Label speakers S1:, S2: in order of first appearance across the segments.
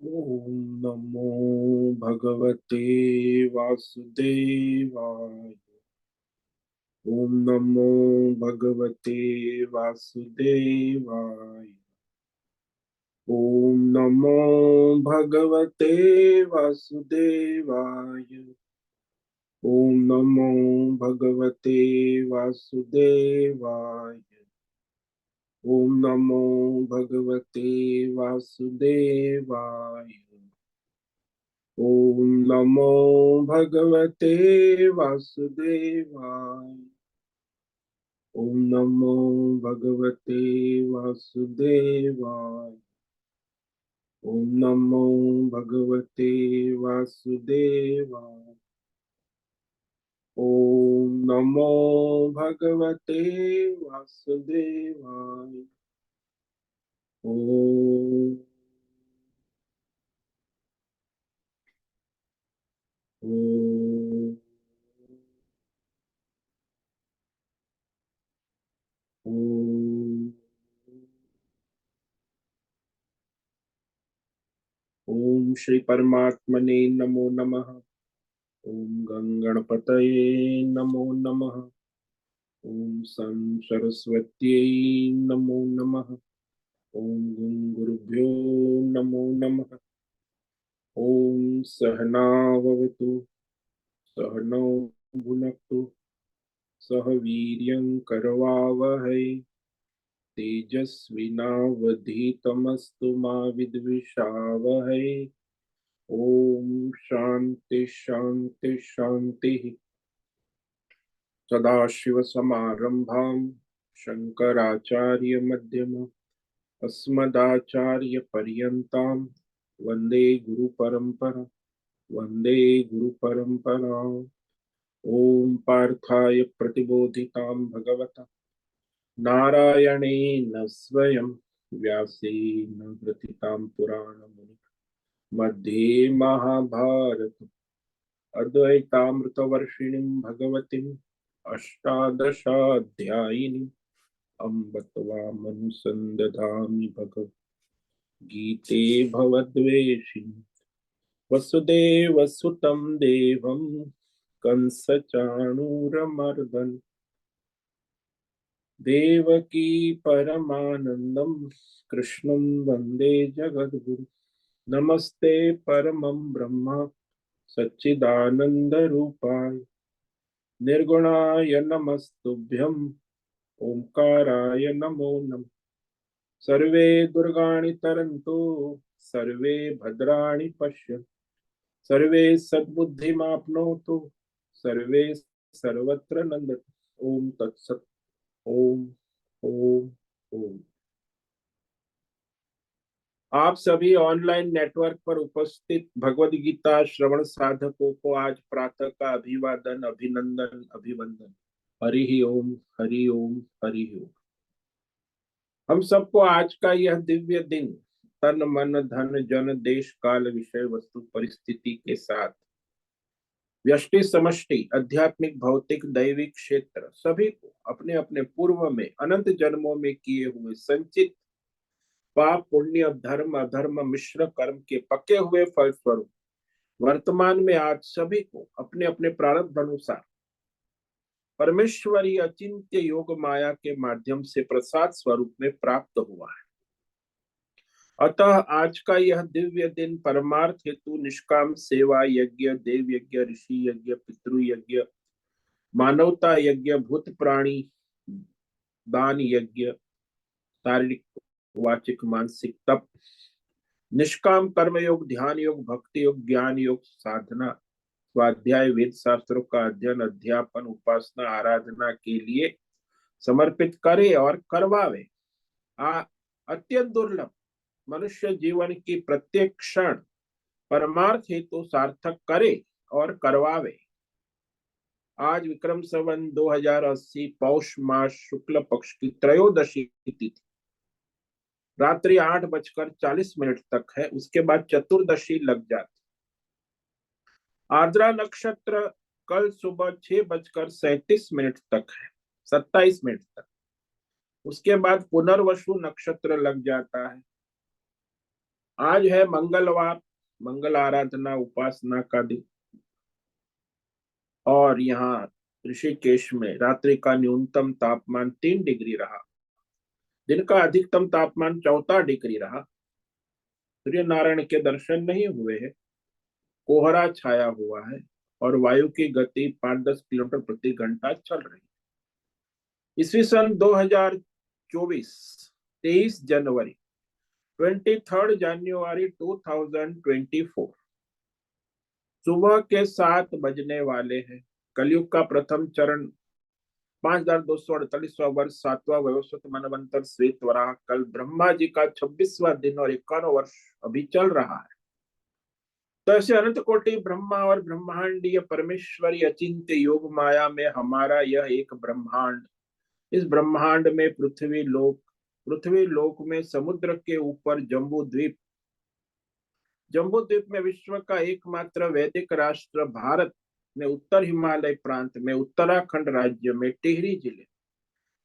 S1: ओम नमो भगवते वासुदेवाय। ओम नमो भगवते वासुदेवाय। ओम नमो भगवते वासुदेवाय। ओम नमो भगवते वासुदेवाय। ओम नमो भगवते वासुदेवाय। ओम नमो भगवते वासुदेवाय। ओम नमो भगवते वासुदेवाय। ओम नमो भगवते वासुदेवाय। ओम नमो भगवते वासुदेवाय। ओम ओम ओम ओम श्री परमात्मने नमो नमः। ओम गंगणपतये नमो नमः। ओम सं सरस्वत्यै नमो नमः। ओम गुरुभ्यो नमो नमः। ओम सहनाववतु सहनौ भुनक्तु सह वीर्यं करवावहै तेजस्विनावधीतमस्तु मा विद्विषावहै। ओम शांति शांति शांति। सदाशिवसमारंभां शंकराचार्यमध्यमाम् अस्मदाचार्यपर्यन्तां वन्दे गुरुपरम्परा। वन्दे गुरुपरम्पराम्। ॐ पार्थाय प्रतिबोधितां भगवता नारायणेन स्वयं व्यासेन ग्रथितां पुराणमुनि मध्ये महाभारत अद्वैतामृतवर्षिणीं भगवतीम् अष्टादशाध्यायिनीम् अम्ब त्वामनुसन्दधामि भगवद्गीते भवद्वेषिणि वसुदेवसुतं देवं कंसचाणूरमर्दन् देवकी परमानन्दं कृष्णं वन्दे जगद्गुरु। नमस्ते परमं ब्रह्म सच्चिदानन्दरूपाय निर्गुणाय नमस्तुभ्यं ओंकाराय नमो नमः। सर्वे दुर्गाणि तरन्तु सर्वे भद्राणि पश्यन्तु सर्वे सद्बुद्धिमाप्नोतु सर्वे सर्वत्र नन्दतु। ओम तत्सत। ओम ओम ओम। आप सभी ऑनलाइन नेटवर्क पर उपस्थित भगवद गीता श्रवण साधकों को आज प्रातः का अभिवादन अभिनंदन अभिवंदन। हरि ओम हरि ओम हरि ओम। हम सबको आज का यह दिव्य दिन तन मन धन जन देश काल विषय वस्तु परिस्थिति के साथ व्यष्टि समष्टि आध्यात्मिक भौतिक दैविक क्षेत्र सभी को अपने अपने पूर्व में अनंत जन्मों में किए हुए संचित पाप पुण्य धर्म अधर्म मिश्र कर्म के पके हुए फल स्वरूप वर्तमान में आज सभी को अपने अपने प्रारब्ध अनुसार परमेश्वरी अचिंत्य योग माया के माध्यम से प्रसाद स्वरूप में प्राप्त हुआ है। अतः आज का यह दिव्य दिन परमार्थ हेतु निष्काम सेवा यज्ञ देव यज्ञ ऋषि यज्ञ पितृ यज्ञ मानवता यज्ञ भूत प्राणी दान यज्ञ शारीरिक वाचिक मानसिक तप निष्काम कर्म योग ध्यान योग भक्ति योग ज्ञान योग साधना स्वाध्याय वेद शास्त्रों का अध्ययन अध्यापन उपासना आराधना के लिए समर्पित करे और करवावे। अत्यंत दुर्लभ मनुष्य जीवन की प्रत्येक क्षण परमार्थ हेतु सार्थक करे और करवावे। आज विक्रम संवत 2080 पौष मास शुक्ल पक्ष की त्रयोदशी तिथि रात्रि 8:40 तक है। उसके बाद चतुर्दशी लग जाती। आर्द्रा नक्षत्र कल सुबह 6:37 तक है, 27 तक। उसके बाद पुनर्वसु नक्षत्र लग जाता है। आज है मंगलवार, मंगल आराधना उपासना का दिन। और यहाँ ऋषिकेश में रात्रि का न्यूनतम तापमान 3 डिग्री रहा, दिन का अधिकतम तापमान 14 डिग्री रहा। सूर्य नारायण के दर्शन नहीं हुए हैं, कोहरा छाया हुआ है और वायु की गति 5-10 किलोमीटर प्रति घंटा चल रही है। ईस्वी सन 2024, 23 जनवरी, 23 जनवरी 2024, सुबह के 7 बजने वाले हैं। कलयुग का प्रथम चरण 5248वां वर्ष, 7वां वयोस्वत मनवंतर श्वेत वराह कल, ब्रह्मा जी का 26वां दिन और 51 वर्ष अभी चल रहा है। तो ऐसे अनंत कोटि ब्रह्मा और ब्रह्मांडीय परमेश्वरी अचिंत्य योग माया में हमारा यह एक ब्रह्मांड, इस ब्रह्मांड में पृथ्वी लोक में समुद्र के ऊपर जम्बू द्वीप, जम्बू द्वीप में विश्व का एकमात्र वैदिक राष्ट्र भारत में उत्तर हिमालय प्रांत में उत्तराखंड राज्य में टिहरी जिले,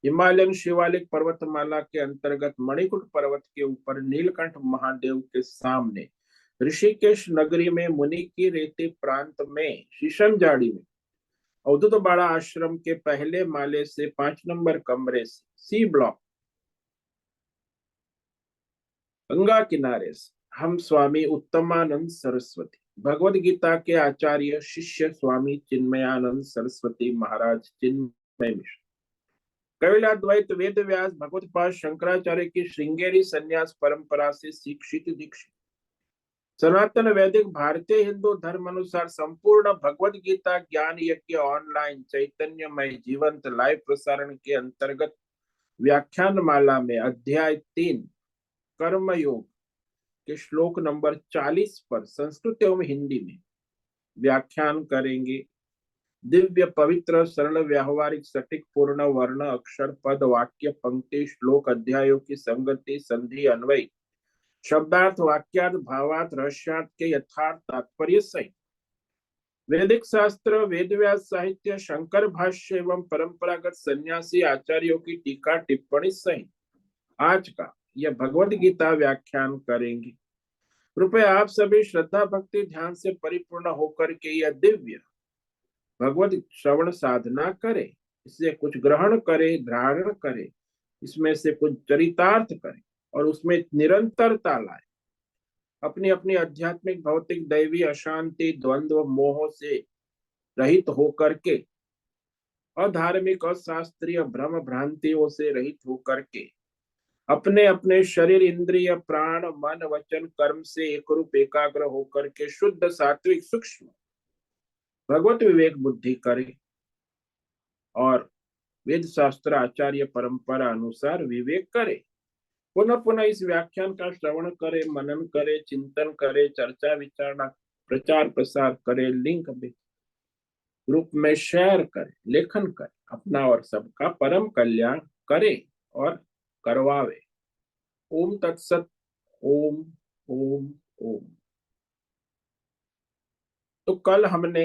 S1: हिमालयन शिवालिक पर्वतमाला के अंतर्गत मणिकूट पर्वत के ऊपर नीलकंठ महादेव के सामने ऋषिकेश नगरी में मुनि की रेती प्रांत में शीशम झाड़ी में अवधूत बाड़ा आश्रम के पहले माले से 5 नंबर कमरे से सी ब्लॉक गंगा किनारे से हम स्वामी उत्तमानंद सरस्वती, भगवद गीता के आचार्य शिष्य स्वामी चिन्मयानंद सरस्वती महाराज चिन्मय मिश्र, कैलाद्वैत वेद व्यास भगवत शंकराचार्य की श्रृंगेरी संन्यास परंपरा से शिक्षित दीक्षित, सनातन वैदिक भारतीय हिंदू धर्म अनुसार संपूर्ण भगवद गीता ज्ञान यज्ञ ऑनलाइन चैतन्यमय जीवंत लाइव प्रसारण के अंतर्गत व्याख्यान माला में अध्याय 3 कर्म योग के श्लोक नंबर 40 पर संस्कृत एवं हिंदी में व्याख्यान करेंगे। दिव्य पवित्र सरल व्यावहारिक सटीक पूर्ण वर्ण अक्षर पद वाक्य पंक्ति श्लोक अध्यायों की संगति संधि अन्वय शब्दार्थ वाक्यार्थ भावार्थ रहस्यार्थ के यथार्थ तात्पर्य सहित वैदिक शास्त्र वेद व्यास साहित्य शंकर भाष्य एवं परंपरागत सन्यासी आचार्यों की टीका टिप्पणी सहित आज का यह भगवद गीता व्याख्यान करेंगे। कृपया आप सभी श्रद्धा भक्ति ध्यान से परिपूर्ण होकर के यह दिव्य भगवद श्रवण साधना करे, इससे कुछ ग्रहण करे धारण करे, इसमें से कुछ चरितार्थ करे और उसमें निरंतरता लाए। अपनी अपनी आध्यात्मिक भौतिक दैवी अशांति द्वंद्व मोह से रहित होकर के, अधार्मिक अशास्त्रीय भ्रम भ्रांतियों से रहित होकर के अपने अपने शरीर इंद्रिय प्राण मन वचन कर्म से एक रूप एकाग्र होकर के शुद्ध सात्विक सूक्ष्म भगवत विवेक बुद्धि करे और वेद शास्त्र आचार्य परंपरा अनुसार विवेक करे। पुनः पुनः इस व्याख्यान का श्रवण करे, मनन करे, चिंतन करे, चर्चा विचारणा प्रचार प्रसार करे, लिंक भी ग्रुप में शेयर करे, लेखन करे, अपना और सबका परम कल्याण करे और करवावे। ओम तत्सत। ओम ओम ओम। तो कल हमने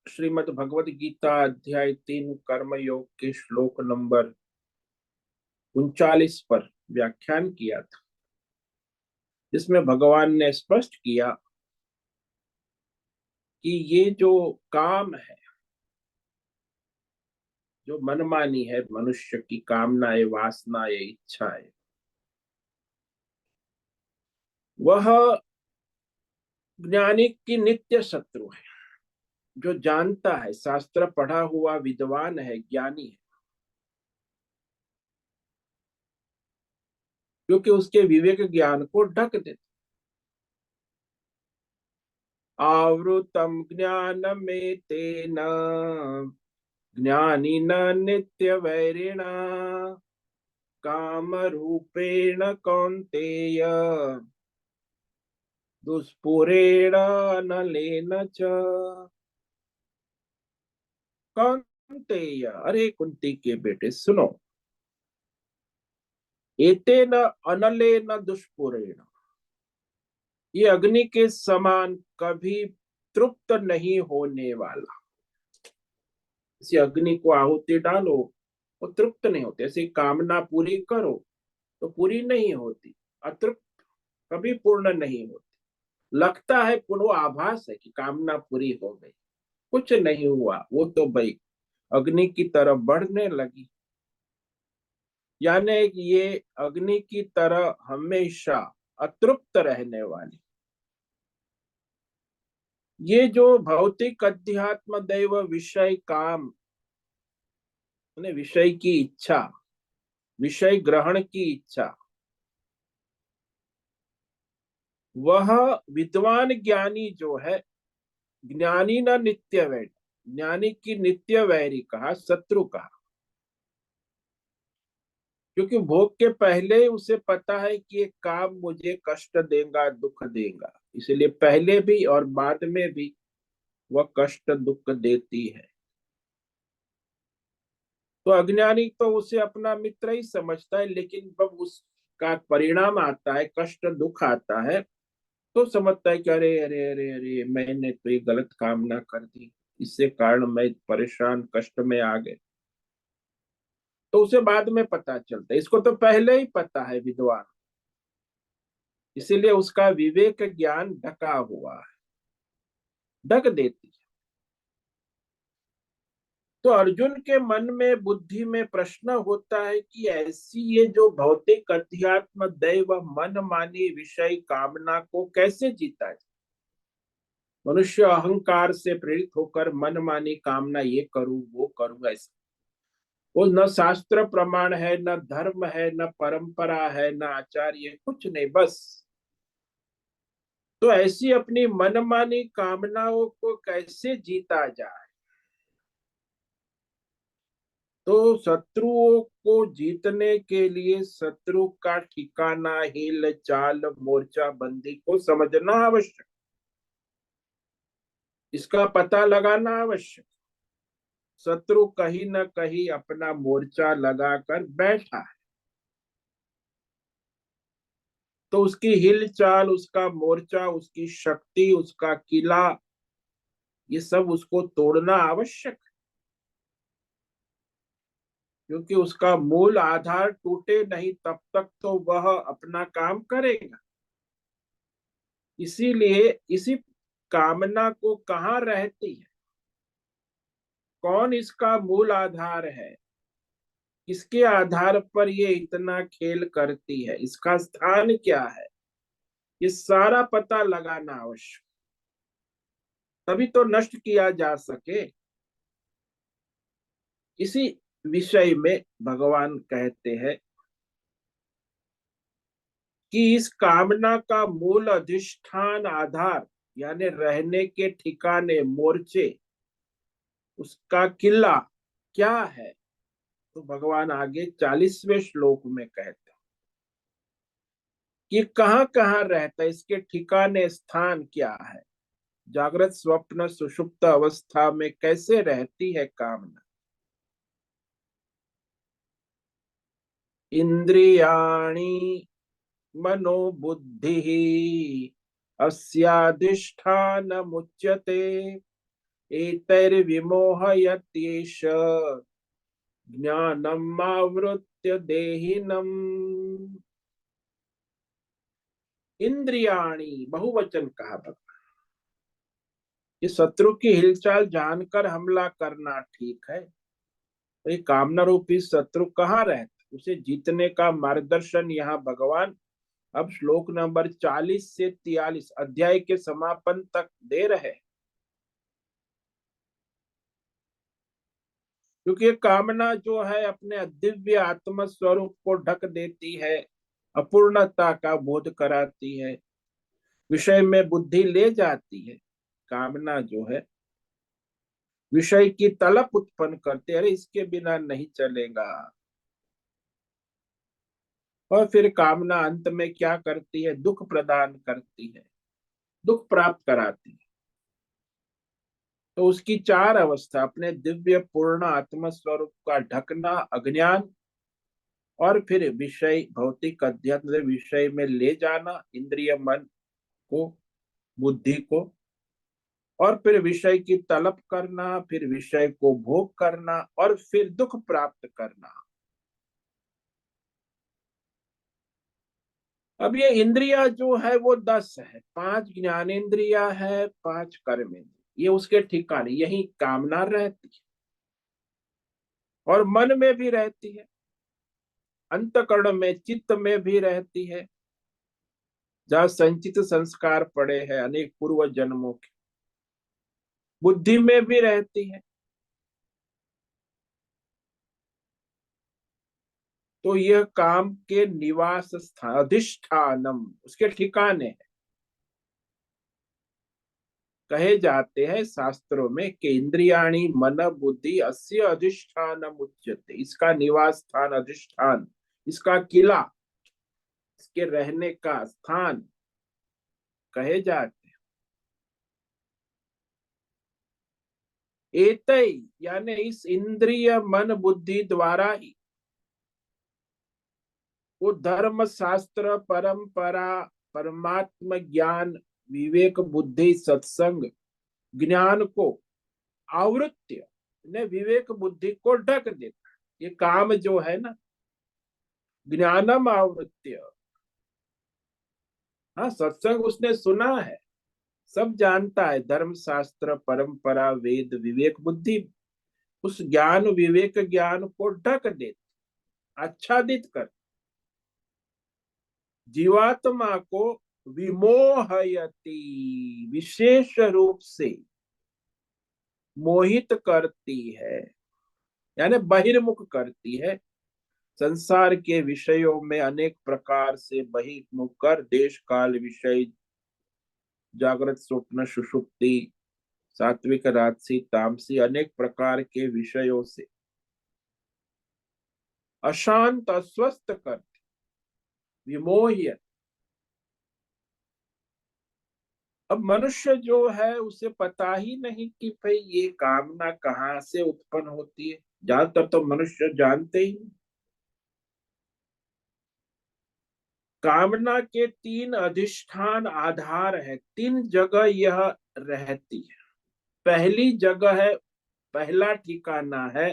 S1: श्रीमद् भगवद गीता अध्याय 3 कर्म योग के श्लोक नंबर 39 पर व्याख्यान किया था, जिसमें भगवान ने स्पष्ट किया कि ये जो काम है, जो मनमानी है मनुष्य की कामनाएं वासनाएं इच्छाएं, वह ज्ञानी की नित्य शत्रु है। जो जानता है, शास्त्र पढ़ा हुआ विद्वान है, ज्ञानी है, क्योंकि उसके विवेक ज्ञान को ढक देता। आवृतम ज्ञानमें तेन ज्ञानिन नित्य वैरिणा काम रूपेण कौन्तेय दुष्पुरेण नलेन च। कौन्तेय, अरे कुंती के बेटे सुनो, एतेन अनलेन दुष्पुरेण, ये अग्नि के समान कभी तृप्त नहीं होने वाला। इसी अग्नि को आहुति डालो, वो तृप्त नहीं होती। ऐसी कामना पूरी करो तो पूरी नहीं होती, अतृप्त कभी पूर्ण नहीं होती। लगता है वो आभास है कि कामना पूरी हो गई, कुछ नहीं हुआ, वो तो भाई अग्नि की तरफ बढ़ने लगी। यानी कि ये अग्नि की तरह हमेशा अतृप्त रहने वाली, ये जो भौतिक अध्यात्म दैव विषय काम, विषय की इच्छा, विषय ग्रहण की इच्छा, वह विद्वान ज्ञानी जो है, ज्ञानी न नित्य वैर, ज्ञानी की नित्य वैरी कहा, शत्रु कहा। क्योंकि भोग के पहले उसे पता है कि ये काम मुझे कष्ट देगा, दुख देगा, इसलिए पहले भी और बाद में भी वह कष्ट दुख देती है। तो अज्ञानी तो उसे अपना मित्र ही समझता है, लेकिन जब उसका परिणाम आता है, कष्ट दुख आता है, तो समझता है कि अरे अरे अरे अरे, मैंने तो ये गलत काम ना कर दी, इससे कारण मैं परेशान कष्ट में आ गए। तो उसे बाद में पता चलता है, इसको तो पहले ही पता है विद्वान, इसीलिए उसका विवेक ज्ञान ढका हुआ है, ढक देती है। तो अर्जुन के मन में, बुद्धि में प्रश्न होता है कि ऐसी ये जो भौतिक अध्यात्म दैव मन मानी विषय कामना को कैसे जीता जाए। मनुष्य अहंकार से प्रेरित होकर मन मानी कामना, ये करूं वो करूं, ऐसा वो न शास्त्र प्रमाण है, न धर्म है, न परंपरा है, न आचार्य, कुछ नहीं, बस। तो ऐसी अपनी मनमानी कामनाओं को कैसे जीता जाए। तो शत्रुओं को जीतने के लिए शत्रु का ठिकाना, हिल चाल, मोर्चा बंदी को समझना आवश्यक, इसका पता लगाना आवश्यक। शत्रु कहीं न कहीं अपना मोर्चा लगाकर बैठा है, तो उसकी हिल चाल, उसका मोर्चा, उसकी शक्ति, उसका किला, ये सब उसको तोड़ना आवश्यक है। क्योंकि उसका मूल आधार टूटे नहीं तब तक तो वह अपना काम करेगा। इसीलिए इसी कामना को कहाँ रहती है, कौन इसका मूल आधार है, किसके आधार पर ये इतना खेल करती है, इसका स्थान क्या है, ये सारा पता लगाना आवश्यक, तभी तो नष्ट किया जा सके। इसी विषय में भगवान कहते हैं कि इस कामना का मूल अधिष्ठान, आधार, यानी रहने के ठिकाने, मोर्चे, उसका किला क्या है। तो भगवान आगे 40वें श्लोक में कहते हैं कि कहाँ कहाँ रहता है, इसके ठिकाने, स्थान क्या है, जागृत स्वप्न सुषुप्त अवस्था में कैसे रहती है कामना। इंद्रियाणि मनोबुद्धि अस्याधिष्ठान मुच्यते, एतैर्विमोहयत्येष ज्ञानम् आवृत्य देहिनम्। इंद्रियाणी बहुवचन कहा भगवान, कि शत्रु की हिलचाल जानकर हमला करना ठीक है, तो ये कामना रूपी शत्रु कहाँ रहता, उसे जीतने का मार्गदर्शन यहाँ भगवान अब श्लोक नंबर 40 से 43 अध्याय के समापन तक दे रहे हैं। क्योंकि ये कामना जो है अपने दिव्य आत्म स्वरूप को ढक देती है, अपूर्णता का बोध कराती है, विषय में बुद्धि ले जाती है। कामना जो है विषय की तलब उत्पन्न करते, अरे इसके बिना नहीं चलेगा। और फिर कामना अंत में क्या करती है, दुख प्रदान करती है, दुख प्राप्त कराती है। तो उसकी चार अवस्था, अपने दिव्य पूर्ण आत्म स्वरूप का ढकना, अज्ञान, और फिर विषय भौतिक अध्यात्म विषय में ले जाना इंद्रिय मन को, बुद्धि को, और फिर विषय की तलब करना, फिर विषय को भोग करना, और फिर दुख प्राप्त करना। अब ये इंद्रिया जो है वो 10 है, 5 ज्ञानेन्द्रिया है, 5 कर्मेंद्रिय, ये उसके ठिकाने यही कामना रहती है और मन में भी रहती है, अंतकरण में चित्त में भी रहती है, जहाँ संचित संस्कार पड़े हैं अनेक पूर्व जन्मों के, बुद्धि में भी रहती है। तो यह काम के निवास स्थान अधिष्ठानम, उसके ठिकाने है। कहे जाते हैं शास्त्रों में कि इंद्रियाणी मन बुद्धि अस्य अधिष्ठानम उच्यते, इसका निवास स्थान अधिष्ठान, इसका किला, इसके रहने का स्थान कहे जाते हैं। एतै यानी इस इंद्रिय मन बुद्धि द्वारा ही वो धर्म शास्त्र परंपरा परमात्म ज्ञान विवेक बुद्धि सत्संग ज्ञान को आवृत्य ने विवेक बुद्धि को ढक देता है। ये काम जो है ना, ज्ञानम आवृत्य, हाँ सत्संग उसने सुना है, सब जानता है, धर्म शास्त्र परंपरा वेद विवेक बुद्धि उस ज्ञान विवेक ज्ञान को ढक देते, आच्छादित कर जीवात्मा को विमोहयति, विशेष रूप से मोहित करती है, यानी बहिर्मुख करती है, संसार के विषयों में अनेक प्रकार से बहिर्मुख कर देश काल विषय जागृत स्वप्न सुषुप्ति सात्विक राजसी तामसी अनेक प्रकार के विषयों से अशांत अस्वस्थ करती, विमोह्य। अब मनुष्य जो है उसे पता ही नहीं कि भाई ये कामना कहाँ से उत्पन्न होती है, ज्यादातर तो मनुष्य जानते ही नहीं। कामना के 3 अधिष्ठान आधार है, 3 जगह यह रहती है। पहली जगह है, पहला ठिकाना है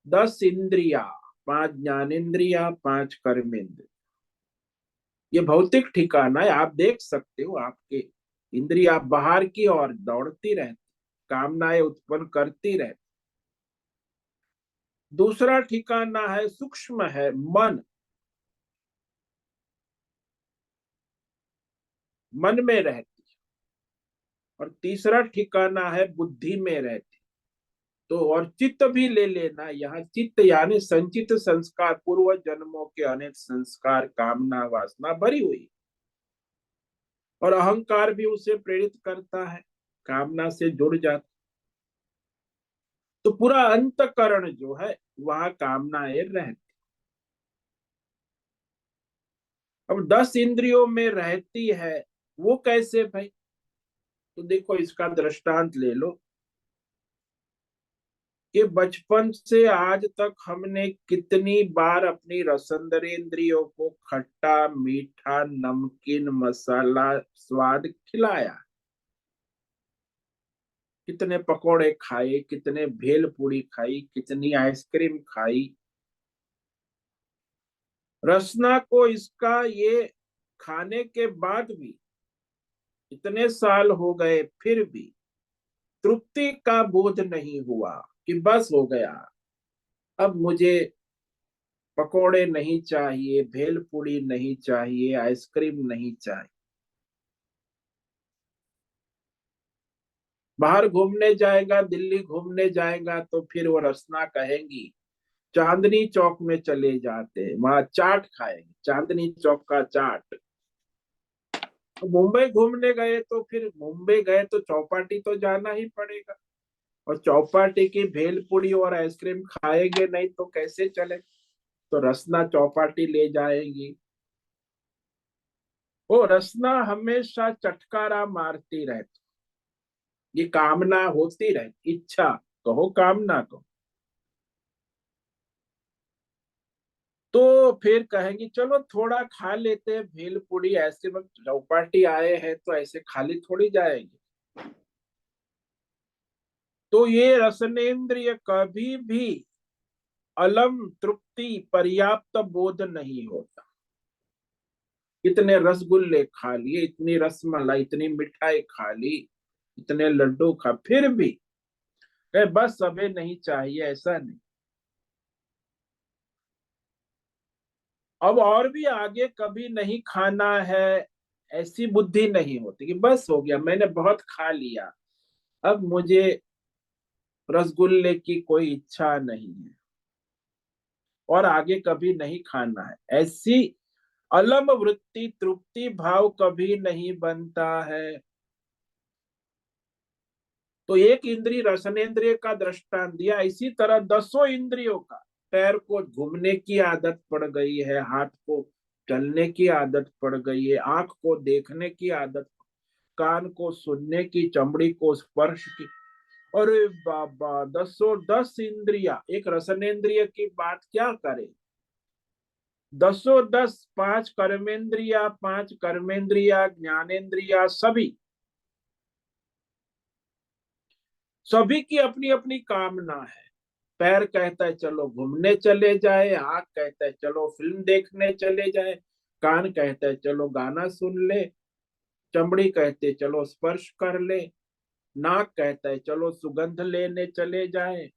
S1: 10 इंद्रिया, 5 ज्ञानेन्द्रिया, 5 कर्मेंद्रिय। ये भौतिक ठिकाना है, आप देख सकते हो, आपके इंद्रिया बाहर की ओर दौड़ती रहती, कामनाएं उत्पन्न करती रहती। दूसरा ठिकाना है सूक्ष्म है, मन, मन में रहती। और तीसरा ठिकाना है बुद्धि में रहती। तो और चित्त भी ले लेना, यहाँ चित्त यानी संचित संस्कार, पूर्व जन्मों के अनेक संस्कार कामना वासना भरी हुई, और अहंकार भी उसे प्रेरित करता है, कामना से जुड़ जाता। तो पूरा अंतकरण जो है वहां कामनाएं रहती। अब 10 इंद्रियों में रहती है, वो कैसे भाई? तो देखो इसका दृष्टांत ले लो कि बचपन से आज तक हमने कितनी बार अपनी रसंद्रेंद्रियों को खट्टा मीठा नमकीन मसाला स्वाद खिलाया, कितने पकोड़े खाए, कितने भेल पूरी खाई, कितनी आइसक्रीम खाई। रसना को इसका ये खाने के बाद भी इतने साल हो गए, फिर भी तृप्ति का बोध नहीं हुआ कि बस हो गया, अब मुझे पकोड़े नहीं चाहिए, भेलपूरी नहीं चाहिए, आइसक्रीम नहीं चाहिए। बाहर घूमने जाएगा, दिल्ली घूमने जाएगा, तो फिर वो रसना कहेंगी चांदनी चौक में चले जाते हैं, वहां चाट खाएंगे, चांदनी चौक का चाट। तो मुंबई घूमने गए तो फिर मुंबई गए तो चौपाटी तो जाना ही पड़ेगा, और चौपाटी की भेलपूरी और आइसक्रीम खाएंगे नहीं तो कैसे चले? तो रसना चौपाटी ले जाएगी। वो रसना हमेशा चटकारा मारती रहती, ये कामना होती रहती, इच्छा कहो कामना कहो। तो फिर कहेंगे चलो थोड़ा खा लेते हैं भेलपूरी, ऐसे वक्त चौपाटी आए हैं तो ऐसे खाली थोड़ी जाएंगे। तो ये रसनेन्द्रिय कभी भी अलम तृप्ति पर्याप्त बोध नहीं होता। इतने रसगुल्ले खा लिए, इतनी रसमलाई, इतनी मिठाई खा ली, इतने लड्डू खा, फिर भी बस अभी नहीं चाहिए, ऐसा नहीं। अब और भी आगे कभी नहीं खाना है, ऐसी बुद्धि नहीं होती कि बस हो गया, मैंने बहुत खा लिया, अब मुझे रसगुल्ले की कोई इच्छा नहीं है और आगे कभी नहीं खाना है। ऐसी अलम वृत्ति, तृप्ति भाव कभी नहीं बनता है। तो एक इंद्रिय रसनेन्द्रिय का दृष्टांत दिया, इसी तरह दसों इंद्रियों का, पैर को घूमने की आदत पड़ गई है, हाथ को चलने की आदत पड़ गई है, आंख को देखने की आदत, कान को सुनने की, चमड़ी को स्पर्श की। अरे बाबा, दसों दस इंद्रिया, एक रसनेन्द्रिय की बात क्या करे, दसों दस, पांच कर्मेंद्रिया, ज्ञानेन्द्रिया, सभी की अपनी अपनी कामना है। पैर कहता है चलो घूमने चले जाए, आंख कहता है चलो फिल्म देखने चले जाए, कान कहता है चलो गाना सुन ले, चमड़ी कहते चलो स्पर्श कर ले, नाक कहता है चलो सुगंध लेने चले जाए।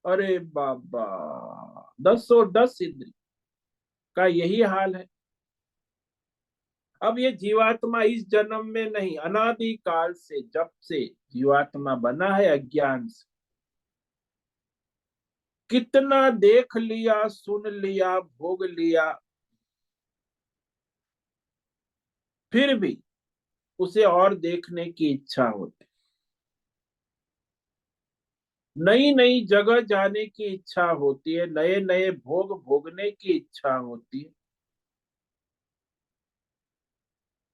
S1: अरे बाबा, दसों दस इंद्रिय का यही हाल है। अब ये जीवात्मा इस जन्म में नहीं, अनादि काल से, जब से जीवात्मा बना है अज्ञान से, कितना देख लिया, सुन लिया, भोग लिया, फिर भी उसे और देखने की इच्छा होती, नई नई जगह जाने की इच्छा होती है, नए नए भोग भोगने की इच्छा होती है।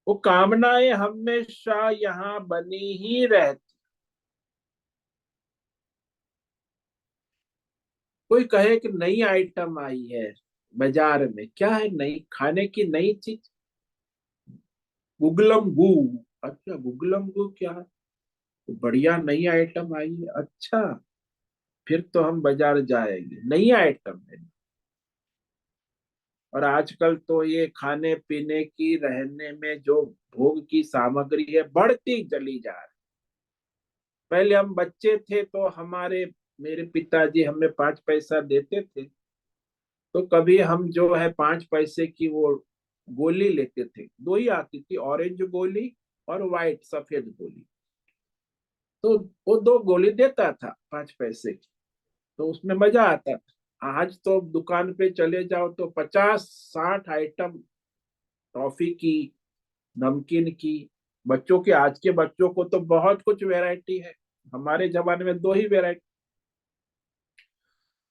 S1: वो कामनाएं हमेशा यहाँ बनी ही रहती। कोई कहे कि नई आइटम आई है बाजार में, क्या है नई खाने की नई चीज, गुगलम गू। अच्छा, गुगलम गू क्या है? तो बढ़िया नई आइटम आई है, अच्छा, फिर तो हम बाजार जाएंगे, नई आइटम है। और आजकल तो ये खाने पीने की, रहने में जो भोग की सामग्री है, बढ़ती चली जा रही। पहले हम बच्चे थे तो हमारे, मेरे पिताजी हमें 5 पैसा देते थे, तो कभी हम जो है 5 पैसे की वो गोली लेते थे, दो ही आती थी, ऑरेंज गोली और व्हाइट सफेद गोली। तो वो दो गोली देता था 5 पैसे की, तो उसमें मजा आता था। आज तो दुकान पे चले जाओ तो 50-60 आइटम, टॉफी की, नमकीन की। बच्चों के, आज के बच्चों को तो बहुत कुछ वैरायटी है, हमारे जमाने में दो ही वैरायटी।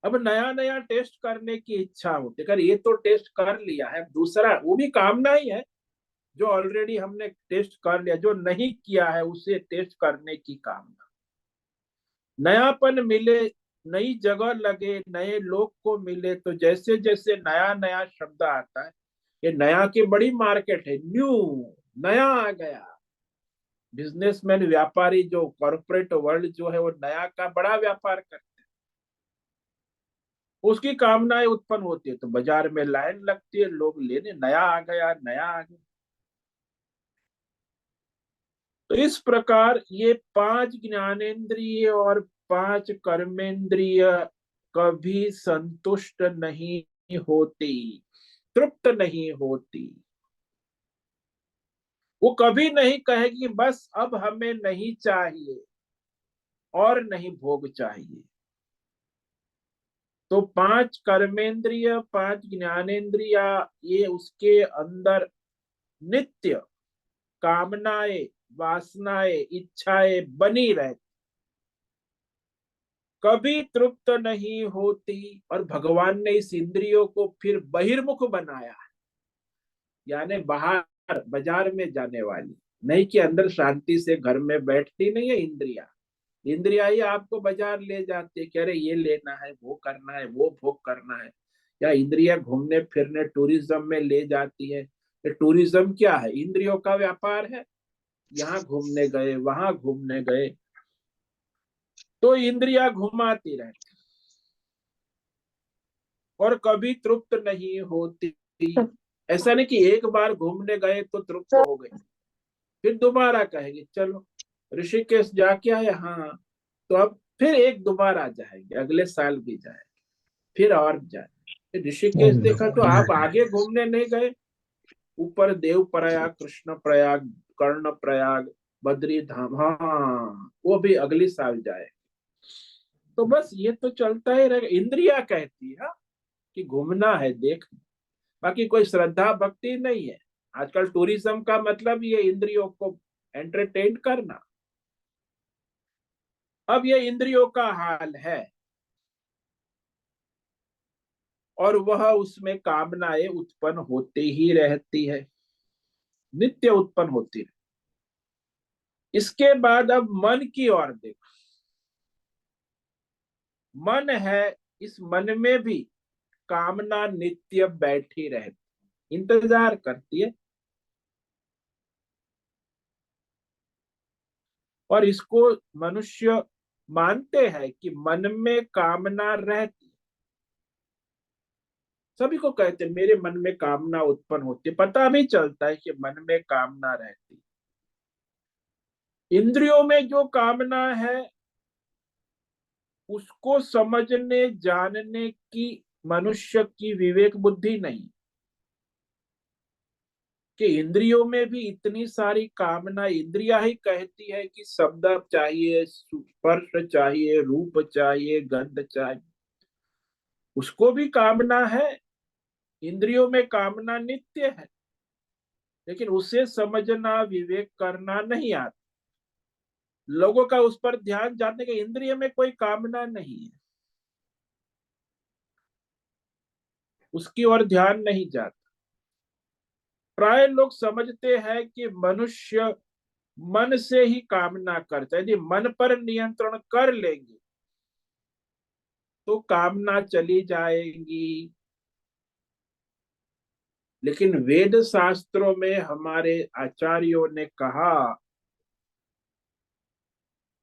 S1: अब नया नया टेस्ट करने की इच्छा होती है, अगर ये तो टेस्ट कर लिया है, दूसरा वो भी कामना ही है, जो ऑलरेडी हमने टेस्ट कर लिया, जो नहीं किया है उसे टेस्ट करने की कामना। नयापन मिले, नई जगह लगे, नए लोग को मिले, तो जैसे जैसे नया नया शब्द आता है, ये नया की बड़ी मार्केट है, न्यू, नया आ गया। बिजनेसमैन, व्यापारी, जो कॉर्पोरेट वर्ल्ड जो है, वो नया का बड़ा व्यापार करते हैं, उसकी कामनाएं उत्पन्न होती है, तो बाजार में लाइन लगती है, लोग लेने, नया आ गया, नया आ गया। तो इस प्रकार ये 5 ज्ञानेंद्रिय और 5 कर्मेंद्रिय कभी संतुष्ट नहीं होती, तृप्त नहीं होती। वो कभी नहीं कहेगी बस अब हमें नहीं चाहिए और नहीं भोग चाहिए। तो 5 कर्मेंद्रिय, 5 ज्ञानेंद्रिया, ये उसके अंदर नित्य कामनाएं, वासनाएं, इच्छाएं बनी रहती, कभी तृप्त नहीं होती। और भगवान ने इस इंद्रियों को फिर बहिर्मुख बनाया है, यानी बाहर बाजार में जाने वाली नहीं, कि अंदर शांति से घर में बैठती नहीं है इंद्रिया। इंद्रिया ही आपको बाजार ले जाती है कि अरे ये लेना है, वो करना है, वो भोग करना है। या इंद्रिया घूमने फिरने, टूरिज्म में ले जाती है। तो टूरिज्म क्या है? इंद्रियों का व्यापार है। यहाँ घूमने गए, वहां घूमने गए, तो इंद्रिया घुमाती रहती और कभी तृप्त नहीं होती। ऐसा नहीं कि एक बार घूमने गए तो तृप्त हो गए, फिर दोबारा कहेंगे चलो ऋषिकेश जाके आए, हाँ हाँ, तो अब फिर एक दोबारा जाएंगे, अगले साल भी जाएंगे, फिर और जाए। ऋषिकेश देखा तो आप आगे घूमने नहीं गए, ऊपर देव प्रयाग, कृष्ण प्रयाग, कर्ण प्रयाग, बद्री धाम, हाँ वो भी अगली साल जाए। तो बस ये तो चलता ही रहेगा, इंद्रिया कहती है कि घूमना है, देख, बाकी कोई श्रद्धा भक्ति नहीं है। आजकल टूरिज्म का मतलब ये इंद्रियों को एंटरटेन करना। अब ये इंद्रियों का हाल है, और वह उसमें कामनाएं उत्पन्न होती ही रहती है, नित्य उत्पन्न होती है। इसके बाद अब मन की ओर देखो। मन है, इस मन में भी कामना नित्य बैठी रहती, इंतजार करती है, और इसको मनुष्य मानते हैं कि मन में कामना रहती। सभी को कहते हैं मेरे मन में कामना उत्पन्न होती है, पता भी चलता है कि मन में कामना रहती। इंद्रियों में जो कामना है उसको समझने जानने की मनुष्य की विवेक बुद्धि नहीं, कि इंद्रियों में भी इतनी सारी कामना, इंद्रिया ही कहती है कि शब्द चाहिए, स्पर्श चाहिए, रूप चाहिए, गंध चाहिए, उसको भी कामना है। इंद्रियों में कामना नित्य है, लेकिन उसे समझना, विवेक करना नहीं आता। लोगों का उस पर ध्यान जाने के इंद्रिय में कोई कामना नहीं है, उसकी ओर ध्यान नहीं जाता। प्राय लोग समझते हैं कि मनुष्य मन से ही कामना करता है, यदि मन पर नियंत्रण कर लेंगे तो कामना चली जाएगी। लेकिन वेद शास्त्रों में हमारे आचार्यों ने कहा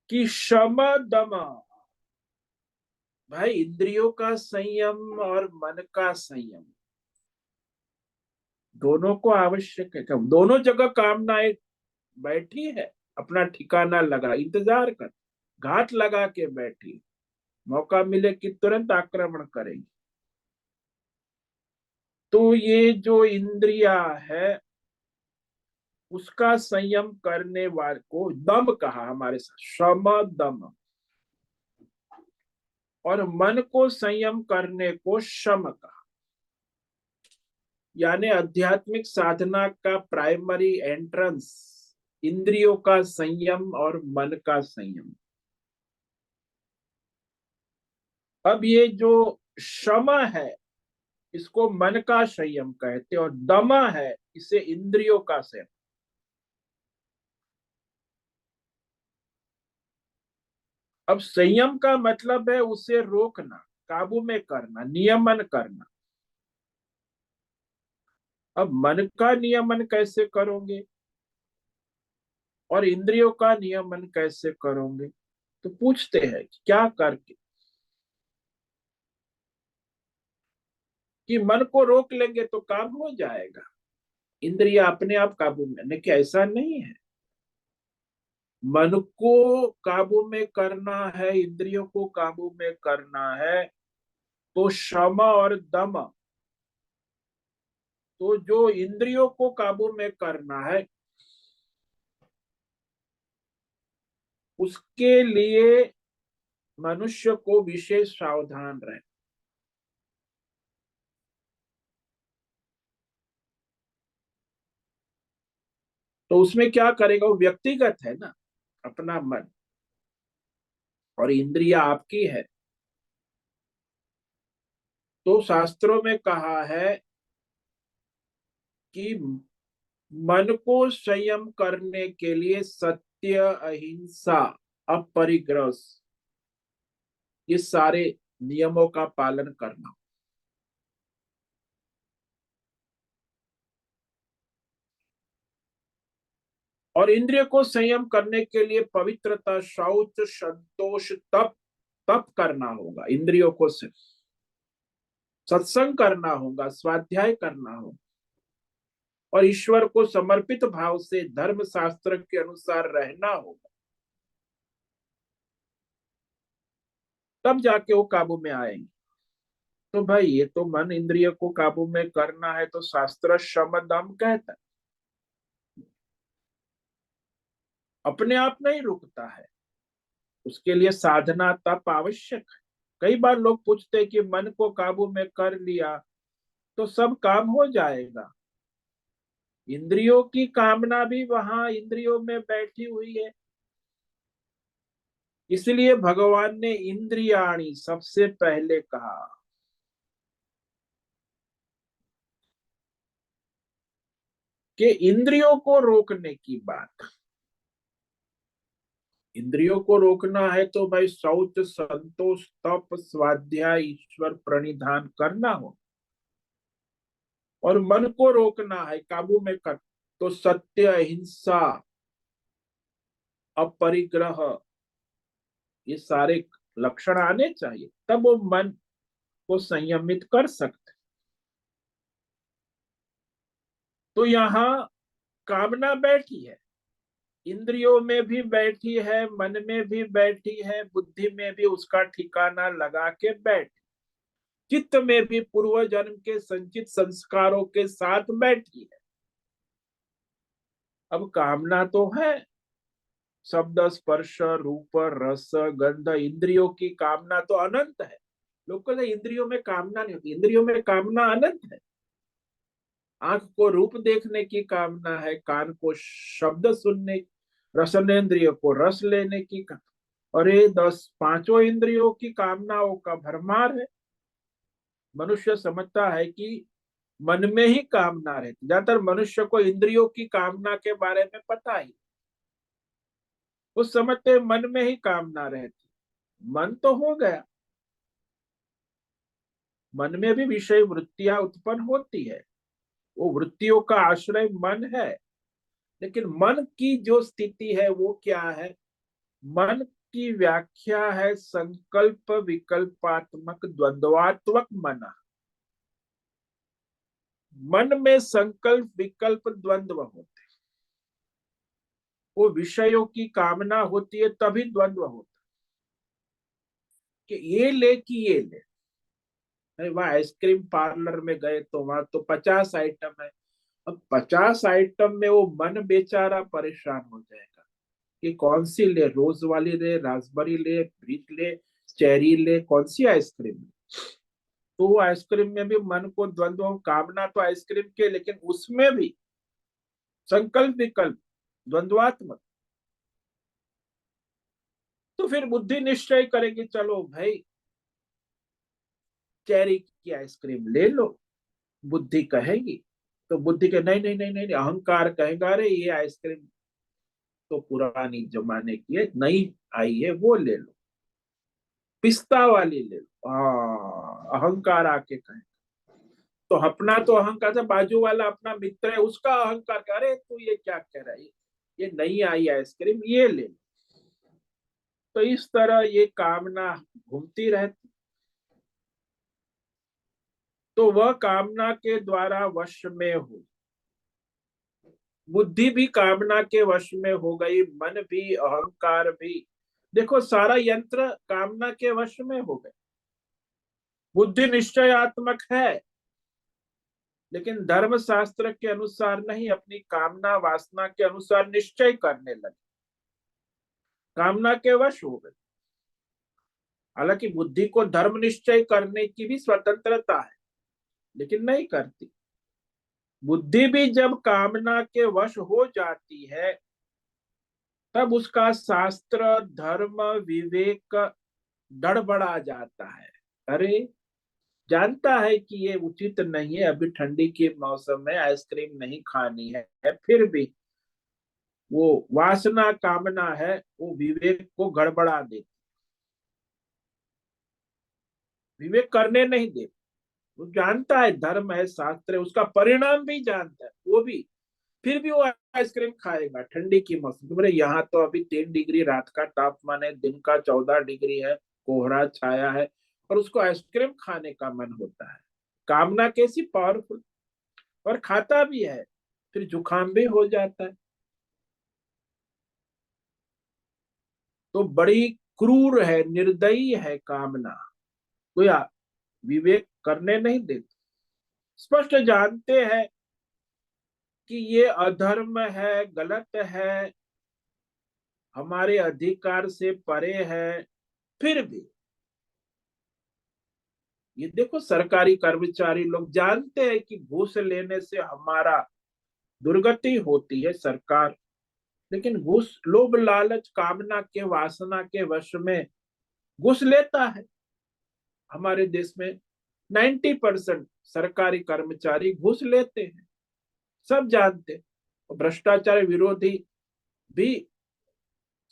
S1: कि शम दम, भाई इंद्रियों का संयम और मन का संयम दोनों को आवश्यक है। दोनों जगह कामनाएं बैठी है, अपना ठिकाना लगा, इंतजार कर, घात लगा के बैठी, मौका मिले कि तुरंत आक्रमण करेगी। तो ये जो इंद्रिया है उसका संयम करने वाले को दम कहा हमारे साथ, शम दम, और मन को संयम करने को शम कहा। यानी आध्यात्मिक साधना का प्राइमरी एंट्रेंस इंद्रियों का संयम और मन का संयम। अब ये जो शम है इसको मन का संयम कहते, और दम है इसे इंद्रियों का संयम। अब संयम का मतलब है उसे रोकना, काबू में करना, नियमन करना। अब मन का नियमन कैसे करोगे और इंद्रियों का नियमन कैसे करोगे, तो पूछते हैं कि क्या करके, कि मन को रोक लेंगे तो काम हो जाएगा, इंद्रिया अपने आप काबू में, लेकिन ऐसा नहीं है। मन को काबू में करना है, इंद्रियों को काबू में करना है, तो शम और दम, तो जो इंद्रियों को काबू में करना है उसके लिए मनुष्य को विशेष सावधान रहे। तो उसमें क्या करेगा, वो व्यक्तिगत है ना, अपना मन, और इंद्रिया आपकी है। तो शास्त्रों में कहा है कि मन को संयम करने के लिए सत्य, अहिंसा, अपरिग्रह, ये सारे नियमों का पालन करना। और इंद्रिय को संयम करने के लिए पवित्रता, शौच, संतोष, तप, तप करना होगा। इंद्रियों को सत्संग करना होगा, स्वाध्याय करना होगा, और ईश्वर को समर्पित भाव से धर्म शास्त्र के अनुसार रहना होगा, तब जाके वो काबू में आएंगे। तो भाई ये तो मन इंद्रिय को काबू में करना है, तो शास्त्र शम दम कहता है, अपने आप नहीं रुकता है, उसके लिए साधना तप आवश्यक है। कई बार लोग पूछते हैं कि मन को काबू में कर लिया तो सब काम हो जाएगा। इंद्रियों की कामना भी वहां इंद्रियों में बैठी हुई है। इसलिए भगवान ने इंद्रियाणी सबसे पहले कहा कि इंद्रियों को रोकने की बात। इंद्रियों को रोकना है तो भाई शौच संतोष तप स्वाध्याय ईश्वर प्रणिधान करना हो, और मन को रोकना है काबू में कर, तो सत्य अहिंसा अपरिग्रह ये सारे लक्षण आने चाहिए, तब वो मन को संयमित कर सकते। तो यहाँ कामना बैठी है, इंद्रियों में भी बैठी है, मन में भी बैठी है, बुद्धि में भी उसका ठिकाना लगा के बैठी, चित्त में भी पूर्व जन्म के संचित संस्कारों के साथ बैठी है। अब कामना तो है, शब्द स्पर्श रूप रस गंध इंद्रियों की कामना तो अनंत है। लोग कहते हैं इंद्रियों में कामना नहीं होती, इंद्रियों में कामना अनंत है। आंख को रूप देखने की कामना है, कान को शब्द सुनने, रसनेन्द्रिय को रस लेने की और ये 5 इंद्रियों की कामनाओं का भरमार है। मनुष्य समझता है कि मन में ही कामना रहती, ज्यादातर मनुष्य को इंद्रियों की कामना के बारे में पता ही, उस समझते मन में ही कामना रहती। मन तो हो गया, मन में भी विषय वृत्तियां उत्पन्न होती है, वो वृत्तियों का आश्रय मन है। लेकिन मन की जो स्थिति है वो क्या है? मन की व्याख्या है संकल्प विकल्पात्मक द्वंद्वात्मक मन। मन में संकल्प विकल्प द्वंद्व होते, वो विषयों की कामना होती है तभी द्वंद्व होता कि ये ले कि ये ले। अरे वहां आइसक्रीम पार्लर में गए तो वहां तो 50 आइटम है। अब 50 आइटम में वो मन बेचारा परेशान हो जाएगा कि कौन सी ले, रोज वाली ले, रासबेरी ले, ब्रिक ले, चेरी ले, कौन सी आइसक्रीम ले। तो वो आइसक्रीम में भी मन को द्वंद्व, कामना तो आइसक्रीम के, लेकिन उसमें भी संकल्प विकल्प द्वंद्वात्मक। तो फिर बुद्धि निश्चय करेगी चलो भाई चेरी की आइसक्रीम ले लो, बुद्धि कहेगी। तो बुद्धि के नहीं नहीं नहीं नहीं, अहंकार कहेगा अरे ये आइसक्रीम तो पुरानी जमाने की है, नई आई है वो ले लो, पिस्ता वाली ले लो। हाँ, अहंकार आके कहे। तो अपना तो अहंकार था, बाजू वाला अपना मित्र है उसका अहंकार कह रहे तू ये क्या कह रहा है, ये नई आई आइसक्रीम ये ले लो। तो इस तरह ये कामना घूमती रहती। तो वह कामना के द्वारा वश में हो, बुद्धि भी कामना के वश में हो गई, मन भी अहंकार भी, देखो सारा यंत्र कामना के वश में हो गए। बुद्धि निश्चयात्मक है, लेकिन धर्म शास्त्र के अनुसार नहीं, अपनी कामना वासना के अनुसार निश्चय करने लगे, कामना के वश हो गए। हालांकि बुद्धि को धर्म निश्चय करने की भी स्वतंत्रता है, लेकिन नहीं करती। बुद्धि भी जब कामना के वश हो जाती है तब उसका शास्त्र धर्म विवेक गड़बड़ा जाता है। अरे जानता है कि ये उचित नहीं है, अभी ठंडी के मौसम में आइसक्रीम नहीं खानी है, फिर भी वो वासना कामना है, वो विवेक को गड़बड़ा देती, विवेक करने नहीं दे। वो जानता है धर्म है शास्त्र है, उसका परिणाम भी जानता है वो भी, फिर भी वो आइसक्रीम खाएगा ठंडी की मौसम तो। मेरे यहाँ तो अभी 3 डिग्री रात का तापमान है, दिन का 14 डिग्री है, कोहरा छाया है, और उसको आइसक्रीम खाने का मन होता है। कामना कैसी पावरफुल, और खाता भी है। फिर जुकाम भी हो जाता है। तो बड़ी क्रूर है, निर्दयी है कामना। कोई विवेक करने नहीं देती। स्पष्ट जानते हैं कि ये अधर्म है, गलत है, हमारे अधिकार से परे है, फिर भी ये देखो, सरकारी कर्मचारी लोग जानते हैं कि घूस लेने से हमारा दुर्गति होती है, सरकार, लेकिन घूस लोभ लालच कामना के वासना के वश में घूस लेता है। हमारे देश में 90% सरकारी कर्मचारी घूस लेते हैं, सब जानते हैं। भ्रष्टाचार विरोधी भी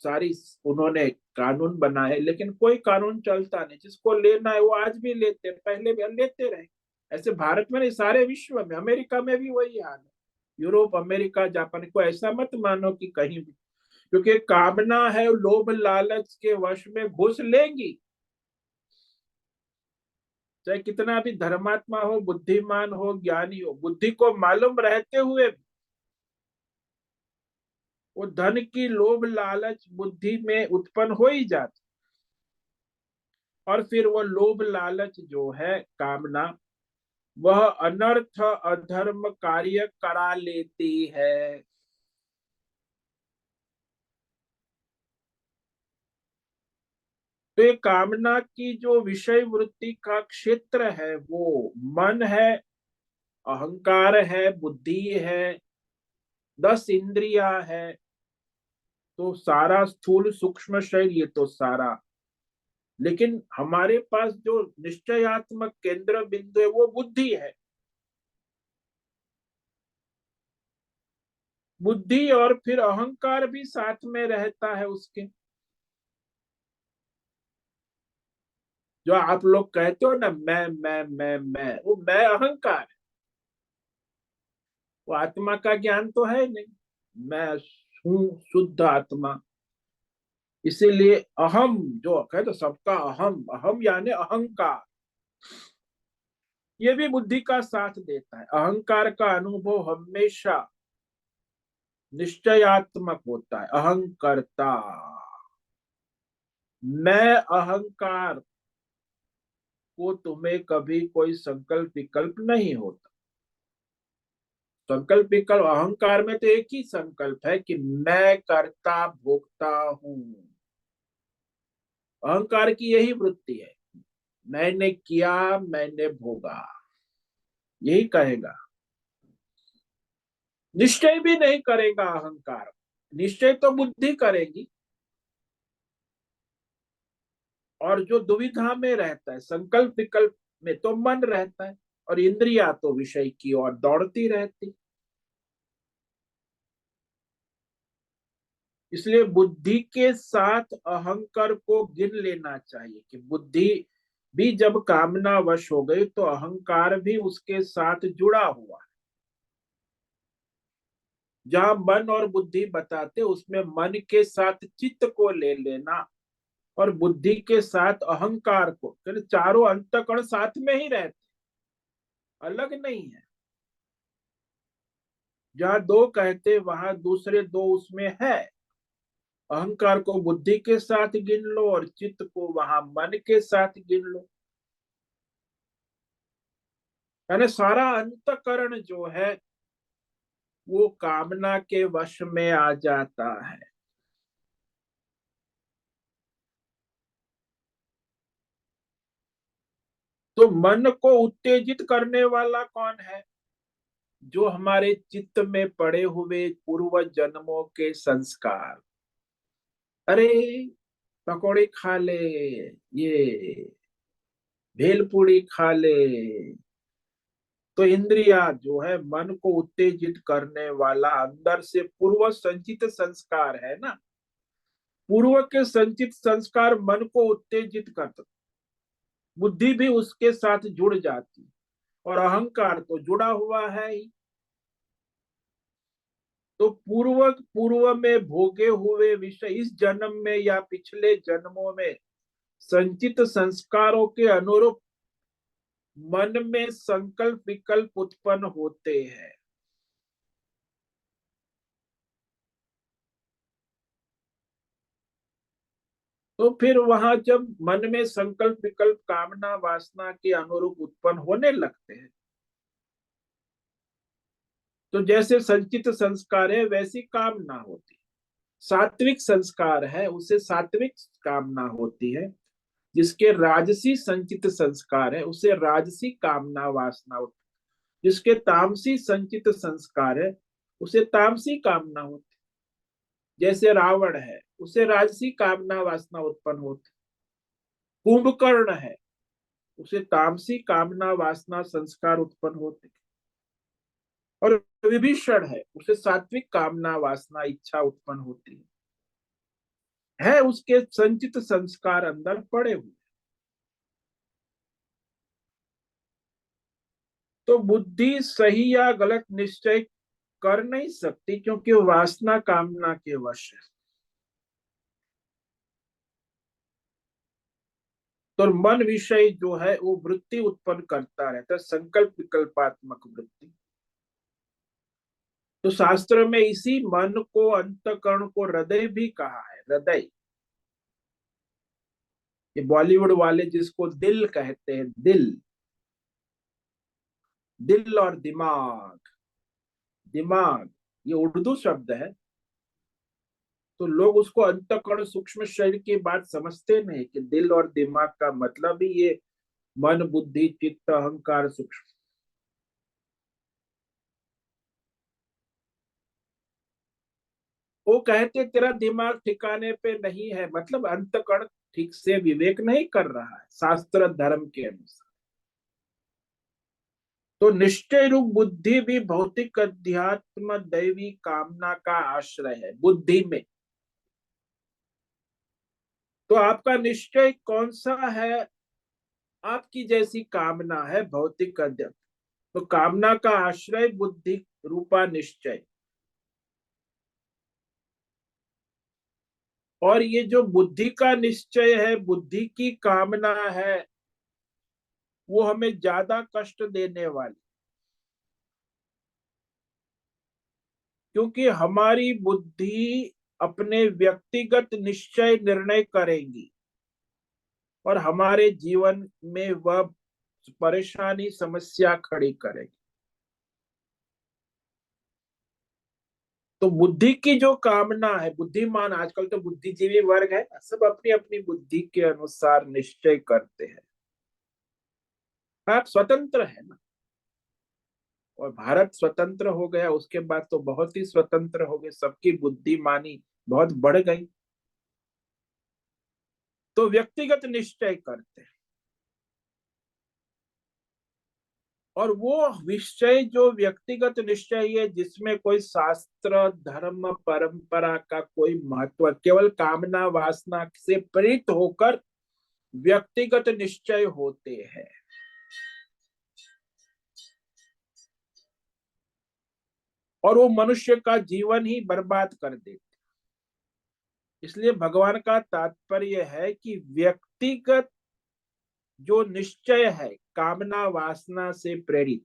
S1: सारी उन्होंने कानून बनाए, लेकिन कोई कानून चलता नहीं। जिसको लेना है वो आज भी लेते हैं, पहले भी लेते रहे। ऐसे भारत में नहीं, सारे विश्व में, अमेरिका में भी वही हाल है। यूरोप, अमेरिका, जापान को ऐसा मत मानो कि कहीं भी, क्योंकि कामना है, लोभ लालच के वश में घुस लेंगी। चाहे कितना भी धर्मात्मा हो, बुद्धिमान हो, ज्ञानी हो, बुद्धि को मालूम रहते हुए भी वो धन की लोभ लालच बुद्धि में उत्पन्न हो ही जाती। और फिर वो लोभ लालच जो है, कामना, वह अनर्थ अधर्म कार्य करा लेती है। तो ये कामना की जो विषय वृत्ति का क्षेत्र है, वो मन है, अहंकार है, बुद्धि है, 10 इंद्रिया है। तो सारा स्थूल सूक्ष्म शरीर, ये तो सारा, लेकिन हमारे पास जो निश्चयात्मक केंद्र बिंदु है वो बुद्धि है। बुद्धि और फिर अहंकार भी साथ में रहता है उसके। जो आप लोग कहते हो ना, मैं, वो मैं अहंकार है। वो आत्मा का ज्ञान तो है नहीं। मैं हूँ शुद्ध आत्मा। इसीलिए अहम जो कहे तो सबका अहम, अहम यानी अहंकार, ये भी बुद्धि का साथ देता है। अहंकार का अनुभव हमेशा निश्चयात्मक होता है। अहंकर्ता, मैं अहंकार को तुम्हें कभी कोई संकल्प विकल्प नहीं होता। संकल्प विकल्प अहंकार में तो एक ही संकल्प है कि मैं कर्ता भोगता हूं। अहंकार की यही वृत्ति है, मैंने किया, मैंने भोगा, यही कहेगा। निश्चय भी नहीं करेगा अहंकार, निश्चय तो बुद्धि करेगी। और जो दुविधा में रहता है, संकल्प विकल्प में, तो मन रहता है। और इंद्रिया तो विषय की ओर दौड़ती रहती। इसलिए बुद्धि के साथ अहंकार को गिन लेना चाहिए कि बुद्धि भी जब कामना वश हो गई तो अहंकार भी उसके साथ जुड़ा हुआ है। जहां मन और बुद्धि बताते, उसमें मन के साथ चित्त को ले लेना और बुद्धि के साथ अहंकार को, चारों अंतःकरण साथ में ही रहते, अलग नहीं है। जहां दो कहते वहां दूसरे दो उसमें है। अहंकार को बुद्धि के साथ गिन लो और चित्त को वहां मन के साथ गिन लो। यानी सारा अंतकरण जो है वो कामना के वश में आ जाता है। तो मन को उत्तेजित करने वाला कौन है? जो हमारे चित्त में पड़े हुए पूर्व जन्मों के संस्कार। अरे पकौड़ी खा ले, ये भेलपूरी खा ले। तो इंद्रिया जो है, मन को उत्तेजित करने वाला अंदर से पूर्व संचित संस्कार है ना। पूर्व के संचित संस्कार मन को उत्तेजित करते, बुद्धि भी उसके साथ जुड़ जाती, और अहंकार तो जुड़ा हुआ है ही। तो पूर्व पूर्व में भोगे हुए विषय इस जन्म में या पिछले जन्मों में संचित संस्कारों के अनुरूप मन में संकल्प विकल्प उत्पन्न होते हैं। तो फिर वहां जब मन में संकल्प विकल्प कामना वासना के अनुरूप उत्पन्न होने लगते हैं, तो जैसे संचित संस्कार है वैसी कामना होती है। सात्विक संस्कार है उसे सात्विक कामना होती है, जिसके राजसी संचित संस्कार है उसे राजसी कामना वासना होती है, जिसके तामसी संचित संस्कार है उसे तामसी कामना होती है। जैसे रावण है उसे राजसी कामना वासना उत्पन्न होती। कुंभकर्ण है उसे तामसी कामना वासना संस्कार उत्पन्न होते। और विभीषण है उसे सात्विक कामना वासना इच्छा उत्पन्न होती है उसके संचित संस्कार अंदर पड़े हुए। तो बुद्धि सही या गलत निश्चय कर नहीं सकती, क्योंकि वासना कामना के वश है। तो मन विषय जो है वो वृत्ति उत्पन्न करता रहता है, संकल्प विकल्पात्मक वृत्ति। तो शास्त्र में इसी मन को अंतकरण को हृदय भी कहा है। हृदय, ये बॉलीवुड वाले जिसको दिल कहते हैं, दिल, दिल और दिमाग, दिमाग ये उर्दू शब्द है। तो लोग उसको अंतःकरण सूक्ष्म शरीर की बात समझते नहीं कि दिल और दिमाग का मतलब ही ये मन बुद्धि चित्त अहंकार सूक्ष्म। वो कहते तेरा दिमाग ठिकाने पे नहीं है, मतलब अंतःकरण ठीक से विवेक नहीं कर रहा है शास्त्र धर्म के अनुसार। तो निश्चय रूप बुद्धि भी भौतिक अध्यात्म दैवी कामना का आश्रय है बुद्धि में। तो आपका निश्चय कौन सा है? आपकी जैसी कामना है भौतिक अध्यात्म। तो कामना का आश्रय बुद्धि रूपा निश्चय। और ये जो बुद्धि का निश्चय है, बुद्धि की कामना है, वो हमें ज्यादा कष्ट देने वाली, क्योंकि हमारी बुद्धि अपने व्यक्तिगत निश्चय निर्णय करेगी और हमारे जीवन में वह परेशानी समस्या खड़ी करेगी। तो बुद्धि की जो कामना है, बुद्धिमान, आजकल तो बुद्धिजीवी वर्ग है, सब अपनी अपनी बुद्धि के अनुसार निश्चय करते हैं। आप स्वतंत्र है ना, और भारत स्वतंत्र हो गया उसके बाद तो बहुत ही स्वतंत्र हो गए, सबकी बुद्धिमानी बहुत बढ़ गई। तो व्यक्तिगत निश्चय करते हैं, और वो निश्चय जो व्यक्तिगत निश्चय है जिसमें कोई शास्त्र धर्म परंपरा का कोई महत्व, केवल कामना वासना से प्रेरित होकर व्यक्तिगत निश्चय होते हैं। और वो मनुष्य का जीवन ही बर्बाद कर देते। इसलिए भगवान का तात्पर्य है कि व्यक्तिगत जो निश्चय है कामना वासना से प्रेरित,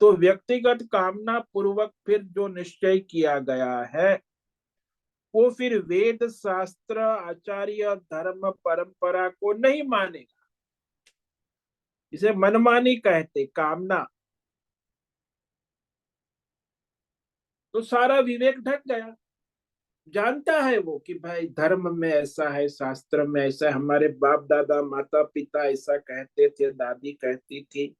S1: तो व्यक्तिगत कामना पूर्वक फिर जो निश्चय किया गया है वो फिर वेद शास्त्र आचार्य धर्म परंपरा को नहीं मानेगा। इसे मनमानी कहते कामना। तो सारा विवेक ढक गया। जानता है वो कि भाई धर्म में ऐसा है, शास्त्र में ऐसा है, हमारे बाप दादा माता पिता ऐसा कहते थे, दादी कहती थी,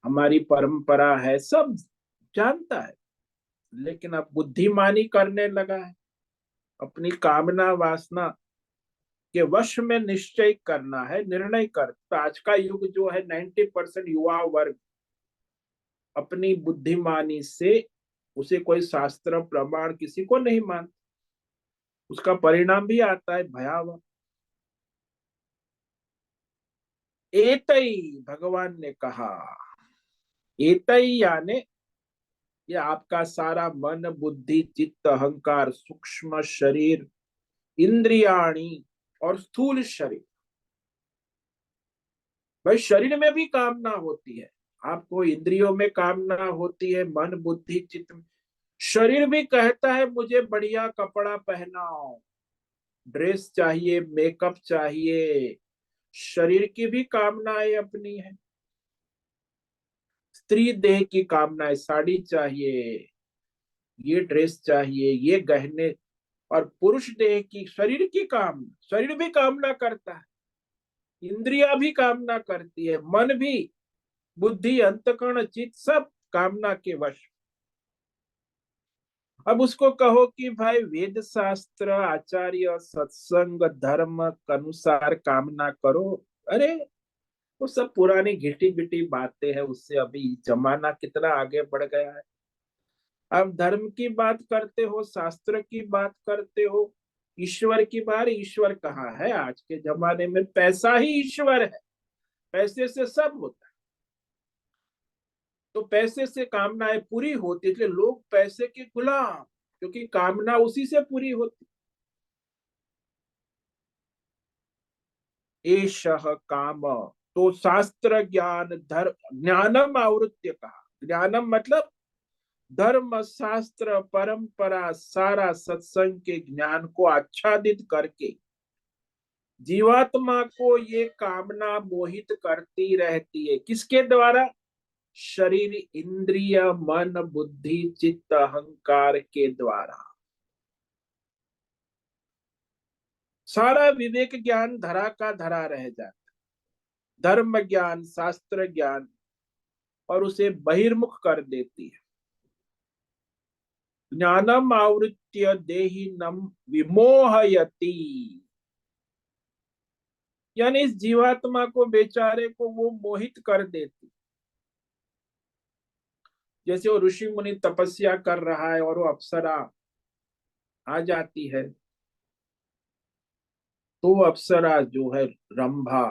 S1: हमारी परंपरा है, सब जानता है। लेकिन अब बुद्धिमानी करने लगा है, अपनी कामना वासना के वश में निश्चय करना है, निर्णय कर। तो आज का युग जो है 90% युवा वर्ग अपनी बुद्धिमानी से उसे कोई शास्त्र प्रमाण किसी को नहीं मानता। उसका परिणाम भी आता है भयावह। एतई भगवान ने कहा, एतई यानी ये आपका सारा मन बुद्धि चित्त अहंकार सूक्ष्म शरीर इंद्रियाणी और स्थूल शरीर। भाई शरीर में भी कामना होती है, आपको इंद्रियों में कामना होती है, मन बुद्धि चित्त। शरीर भी कहता है मुझे बढ़िया कपड़ा पहनाओ, ड्रेस चाहिए, मेकअप चाहिए, शरीर की भी कामनाएं अपनी है। स्त्री देह की कामनाएं, साड़ी चाहिए, ये ड्रेस चाहिए, ये गहने। और पुरुष देह की, शरीर की कामना, शरीर भी कामना करता है, इंद्रिया भी कामना करती है, मन भी, बुद्धि, अंतकरण, चित्त सब कामना के वश। अब उसको कहो कि भाई वेद शास्त्र, आचार्य, सत्संग, धर्म के अनुसार कामना करो। अरे वो सब पुरानी घिटी पिटी बातें हैं, उससे अभी जमाना कितना आगे बढ़ गया है। अब धर्म की बात करते हो, शास्त्र की बात करते हो, ईश्वर की बात, ईश्वर कहाँ है? आज के जमाने में पैसा ही ईश्वर है, पैसे से सब होता है। तो पैसे से कामनाएं पूरी होती, इसलिए लोग पैसे के गुलाम, क्योंकि कामना उसी से पूरी होती। एषः काम, तो शास्त्र ज्ञान धर्म ज्ञानम आवृत्य कहा। ज्ञानम मतलब धर्म, शास्त्र, परंपरा, सारा सत्संग के ज्ञान को आच्छादित करके जीवात्मा को ये कामना मोहित करती रहती है। किसके द्वारा? शरीर, इंद्रिय, मन, बुद्धि, चित्त, अहंकार के द्वारा। सारा विवेक ज्ञान धरा का धरा रह जाता, धर्म ज्ञान, शास्त्र ज्ञान, और उसे बहिर्मुख कर देती है। ज्ञानम आवृत्य देहिनम विमोहयति, यानी इस जीवात्मा को, बेचारे को वो मोहित कर देती। जैसे वो ऋषि मुनि तपस्या कर रहा है और वो अप्सरा आ जाती है, तो वो अप्सरा जो है रंभा,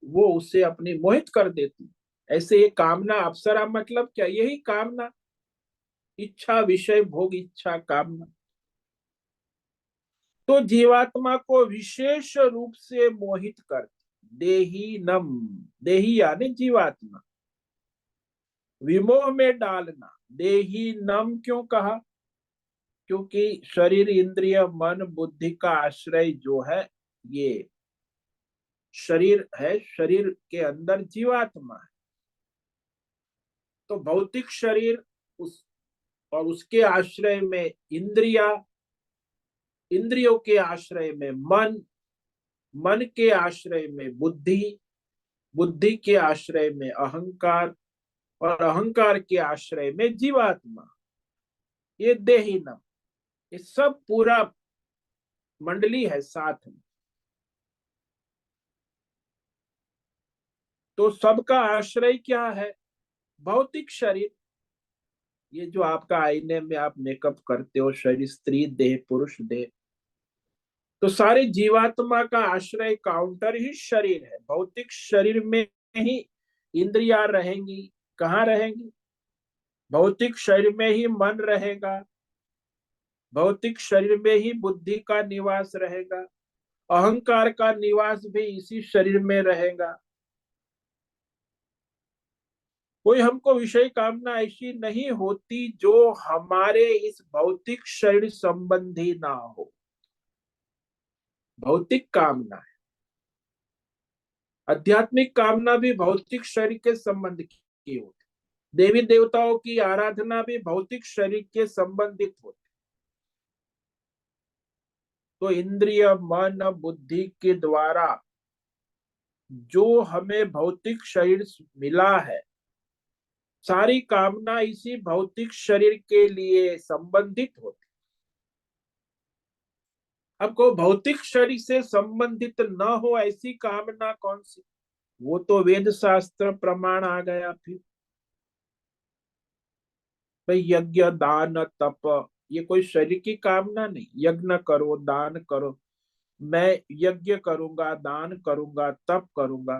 S1: वो उसे अपनी मोहित कर देती। ऐसे ये कामना, अप्सरा मतलब क्या? यही कामना, इच्छा, विषय, भोग, इच्छा, कामना। तो जीवात्मा को विशेष रूप से मोहित कर देही नम, देही यानी जीवात्मा, विमोह में डालना। देही नम क्यों कहा? क्योंकि शरीर, इंद्रिय, मन, बुद्धि का आश्रय जो है ये शरीर है, शरीर के अंदर जीवात्मा है। तो भौतिक शरीर, उस और उसके आश्रय में इंद्रिया, इंद्रियों के आश्रय में मन, मन के आश्रय में बुद्धि, बुद्धि के आश्रय में अहंकार, और अहंकार के आश्रय में जीवात्मा, ये देहीनम। ये सब पूरा मंडली है साथ में। तो सबका आश्रय क्या है? भौतिक शरीर। ये जो आपका आईने में आप मेकअप करते हो, शरीर, स्त्री देह, पुरुष देह, तो सारे जीवात्मा का आश्रय काउंटर ही शरीर है। भौतिक शरीर में ही इंद्रियां रहेंगी। कहाँ रहेंगी? भौतिक शरीर में ही मन रहेगा, भौतिक शरीर में ही बुद्धि का निवास रहेगा, अहंकार का निवास भी इसी शरीर में रहेगा। कोई हमको विषय कामना ऐसी नहीं होती जो हमारे इस भौतिक शरीर संबंधी ना हो। भौतिक कामना है, आध्यात्मिक कामना भी भौतिक शरीर के संबंध की होती। देवी देवताओं की आराधना भी भौतिक शरीर के संबंधित होती। तो इंद्रिय, मन, बुद्धि के द्वारा जो हमें भौतिक शरीर मिला है, सारी कामना इसी भौतिक शरीर के लिए संबंधित होती। अब को भौतिक शरीर से संबंधित न हो ऐसी कामना कौन सी? वो तो वेद शास्त्र प्रमाण आ गया। फिर भाई यज्ञ, दान, तप, ये कोई शरीर की कामना नहीं। यज्ञ करो, दान करो, मैं यज्ञ करूंगा, दान करूंगा, तप करूंगा,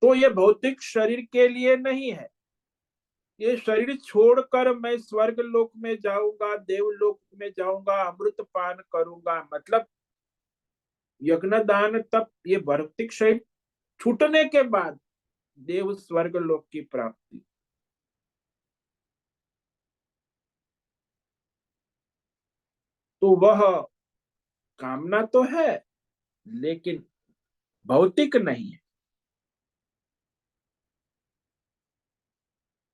S1: तो ये भौतिक शरीर के लिए नहीं है। ये शरीर छोड़कर मैं स्वर्ग लोक में जाऊंगा, देवलोक में जाऊंगा, अमृत पान करूंगा, मतलब यज्ञ, दान, तप, ये भौतिक शरीर छूटने के बाद देव स्वर्ग लोक की प्राप्ति। तो तो वह कामना तो है लेकिन भौतिक नहीं है।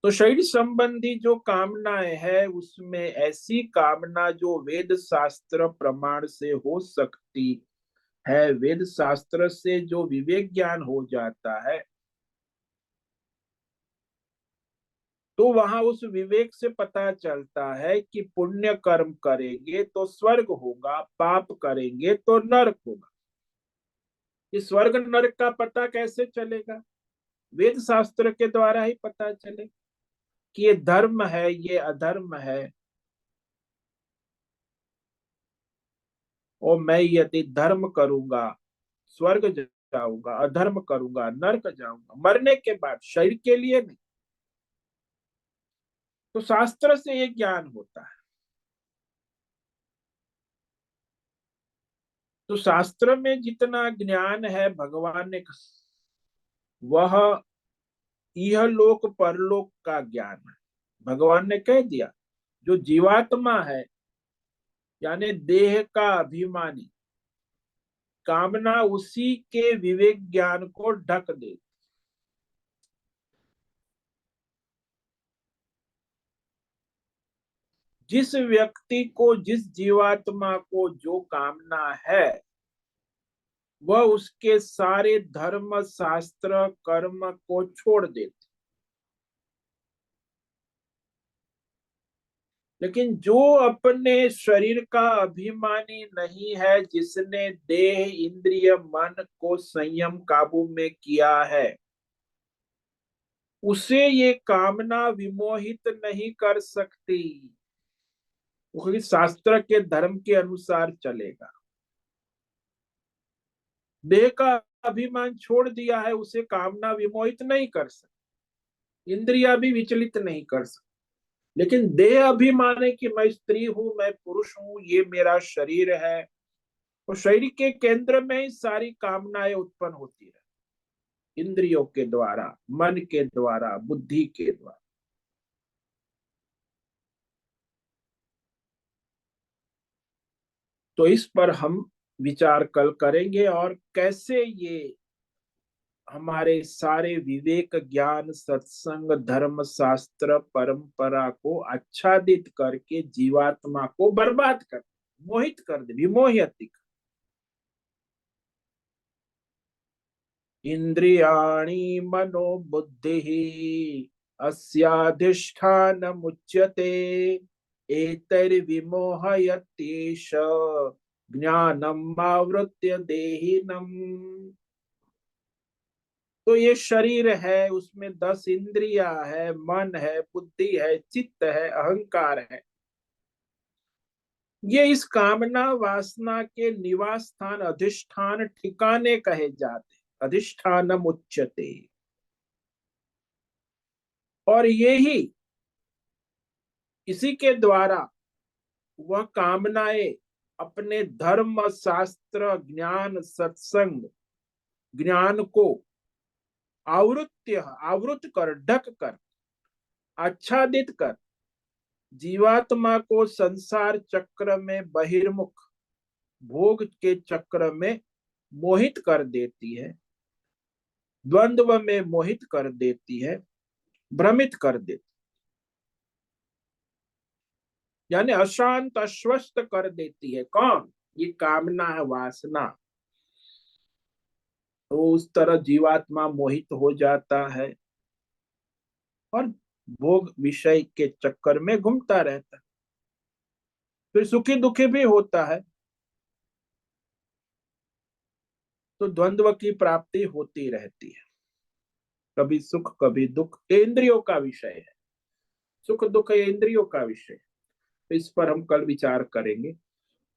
S1: तो शरीर संबंधी जो कामनाएं है उसमें ऐसी कामना जो वेद शास्त्र प्रमाण से हो सकती है, वेद शास्त्र से जो विवेक ज्ञान हो जाता है, तो वहां उस विवेक से पता चलता है कि पुण्य कर्म करेंगे तो स्वर्ग होगा, पाप करेंगे तो नरक होगा। इस स्वर्ग नरक का पता कैसे चलेगा? वेद शास्त्र के द्वारा ही पता चले कि ये धर्म है, ये अधर्म है, और मैं यदि धर्म करूंगा स्वर्ग जाऊंगा, अधर्म करूंगा नरक जाऊंगा, मरने के बाद, शरीर के लिए नहीं। तो शास्त्र से ये ज्ञान होता है। तो शास्त्र में जितना ज्ञान है भगवान ने, वह यह लोक परलोक का ज्ञान है। भगवान ने कह दिया जो जीवात्मा है यानी देह का अभिमानी, कामना उसी के विवेक ज्ञान को ढक दे। जिस व्यक्ति को, जिस जीवात्मा को जो कामना है, वह उसके सारे धर्म शास्त्र कर्म को छोड़ देते। लेकिन जो अपने शरीर का अभिमानी नहीं है, जिसने देह इंद्रिय मन को संयम काबू में किया है, उसे ये कामना विमोहित नहीं कर सकती, क्योंकि शास्त्र के धर्म के अनुसार चलेगा। देह का अभिमान छोड़ दिया है, उसे कामना विमोहित नहीं कर सकती, इंद्रिया भी विचलित नहीं कर सकती। लेकिन देह अभिमान है कि मैं स्त्री हूं, मैं पुरुष हूं, ये मेरा शरीर है, और शरीर के केंद्र में ही सारी कामनाएं उत्पन्न होती है, इंद्रियों के द्वारा, मन के द्वारा, बुद्धि के द्वारा। तो इस पर हम विचार कल करेंगे, और कैसे ये हमारे सारे विवेक ज्ञान सत्संग धर्म शास्त्र परंपरा को आच्छादित करके जीवात्मा को बर्बाद कर, मोहित कर दे, विमोहयति। इंद्रियाणि मनो बुद्धि अस्याधिष्ठानमुच्यते एतैर्विमोहयत्येष ज्ञानम् आवृत्य देहिनम्। तो ये शरीर है, उसमें 10 इंद्रिया है, मन है, बुद्धि है, चित्त है, अहंकार है। ये इस कामना वासना के निवास स्थान, अधिष्ठान, ठिकाने कहे जाते, अधिष्ठानम उच्यते। और ये ही, इसी के द्वारा वह कामनाएं अपने धर्म शास्त्र ज्ञान सत्संग ज्ञान को आवृत कर, ढक कर, आच्छादित कर जीवात्मा को संसार चक्र में बहिर्मुख भोग के चक्र में मोहित कर देती है, द्वंद्व में मोहित कर देती है, भ्रमित कर देती, यानी अशांत अस्वस्थ कर देती है। कौन? ये कामना है, वासना। तो उस तरह जीवात्मा मोहित हो जाता है और भोग विषय के चक्कर में घूमता रहता है, फिर सुखी दुखी भी होता है। तो द्वंद्व की प्राप्ति होती रहती है, कभी सुख कभी दुख, इंद्रियों का विषय है, सुख दुख इंद्रियों का विषय। तो इस पर हम कल विचार करेंगे।